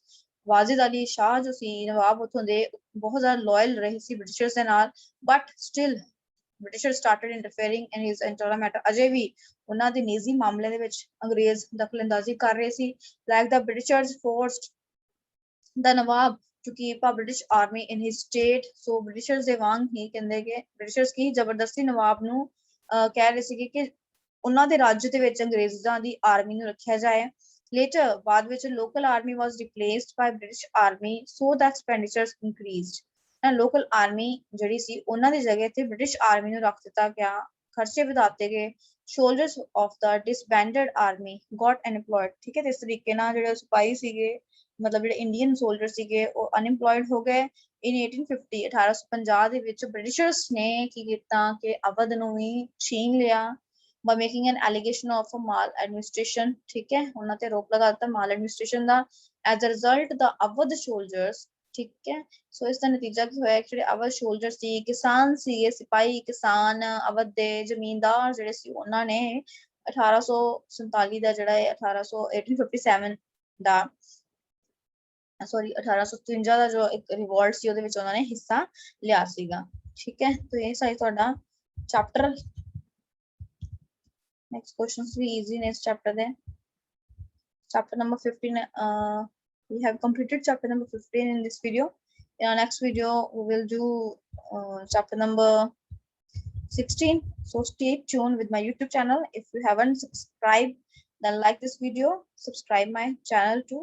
Wajid Ali Shah ਜੋ ਸੀ ਨਵਾਬ ਉੱਥੋਂ ਦੇ, ਬਹੁਤ ਜ਼ਿਆਦਾ ਲਾਇਲ ਰਹੇ ਸੀ ਬ੍ਰਿਟਿਸ਼ਰਸ ਦੇ ਨਾਲ. But still British started interfering in his internal matter. ਅਜੇ ਵੀ ਉਹਨਾਂ ਦੇ ਨਿੱਜੀ ਮਾਮਲੇ ਦੇ ਵਿੱਚ ਅੰਗਰੇਜ਼ ਦਖਲਅੰਦਾਜ਼ੀ ਕਰ ਰਹੇ ਸੀ. Like the Britishers forced the Nawab to keep a British army in his state. So Britishers ਦੇ ਵਾਂਗ ਹੀ ਕਹਿੰਦੇ ਕਿ Britishers ਕੀ ਜ਼ਬਰਦਸਤੀ ਨਵਾਬ ਨੂੰ ਕਹਿ ਰਹੇ ਸੀਗੇ ਕਿ ਉਹਨਾਂ ਦੇ ਰਾਜ ਦੇ ਵਿੱਚ ਅੰਗਰੇਜ਼ਾਂ ਦੀ ਆਰਮੀ ਨੂੰ ਰੱਖਿਆ ਜਾਏ. Later, ਬਾਅਦ ਵਿੱਚ local army was replaced by British army, so the expenditures increased. Local army ਜਿਹੜੀ ਸੀ ਉਹਨਾਂ ਦੀ ਜਗ੍ਹਾ ਤੇ ਬ੍ਰਿਟਿਸ਼ ਆਰਮੀ ਨੂੰ ਰੱਖ ਦਿੱਤਾ ਗਿਆ, ਖਰਚੇ ਵਧਾਤੇ ਗਏ. soldiers of the disbanded army got unemployed. ਠੀਕ ਹੈ, ਇਸ ਤਰੀਕੇ ਨਾਲ ਜਿਹੜੇ ਸਿਪਾਹੀ ਸੀਗੇ, ਮਤਲਬ ਜਿਹੜੇ ਇੰਡੀਅਨ ਸੋਲਜਰ ਸੀਗੇ, ਉਹ ਅਨਇੰਪਲੋਇਡ ਹੋ ਗਏ. in 1850 1850 ਦੇ ਵਿੱਚ ਬ੍ਰਿਟਿਸ਼ਰਸ ਨੇ ਕੀ ਕੀਤਾ ਕਿ ਅਵਧ ਨੂੰ ਵੀ ਛੀਨ ਲਿਆ by making an allegation of a mal administration. ਠੀਕ ਹੈ, ਉਹਨਾਂ ਤੇ ਰੋਕ ਲਗਾ ਦਿੱਤਾ ਮਾਲ ਐਡਮਿਨਿਸਟ੍ਰੇਸ਼ਨ ਦਾ. as a result the Awadh soldiers, ਠੀਕ ਹੈ, ਸੋ ਇਸ ਦਾ ਨਤੀਜਾ ਕੀ ਹੋਇਆ ਕਿ ਜਿਹੜੇ ਅਵਧ ਸੋਲਜਰ ਸੀ, ਕਿਸਾਨ ਸੀਗੇ, ਸਿਪਾਹੀ ਕਿਸਾਨ, ਅਵਧ ਦੇ ਜ਼ਮੀਂਦਾਰ ਜਿਹੜੇ ਸੀ, ਉਹਨਾਂ ਨੇ 1847 ਦਾ ਜਿਹੜਾ ਹੈ 1857 ਦਾ 1853 ਦਾ ਜੋ ਇੱਕ ਰਿਵੋਲਟ ਸੀ ਉਹਦੇ ਵਿੱਚ ਉਹਨਾਂ ਨੇ ਹਿੱਸਾ ਲਿਆ ਸੀਗਾ. ਠੀਕ ਹੈ, ਤੇ ਇਹ ਸਾਰੀ ਤੁਹਾਡਾ ਚੈਪਟਰ. ਨੈਕਸਟ ਕੁਐਸਚਨਸ ਵੀ ਈਜ਼ੀ ਨੇ ਇਸ ਚੈਪਟਰ ਦੇ. Chapter number 15 we have completed chapter number 15 in this video. In our next video we will do chapter number 16. So stay tuned with my YouTube channel. If you haven't subscribed, then like this video, subscribe my channel too,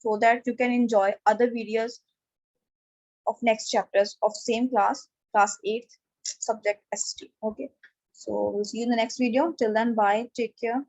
so that you can enjoy other videos of next chapters of same class 8th subject ST. Okay, so we'll see you in the next video. Till then, bye, take care.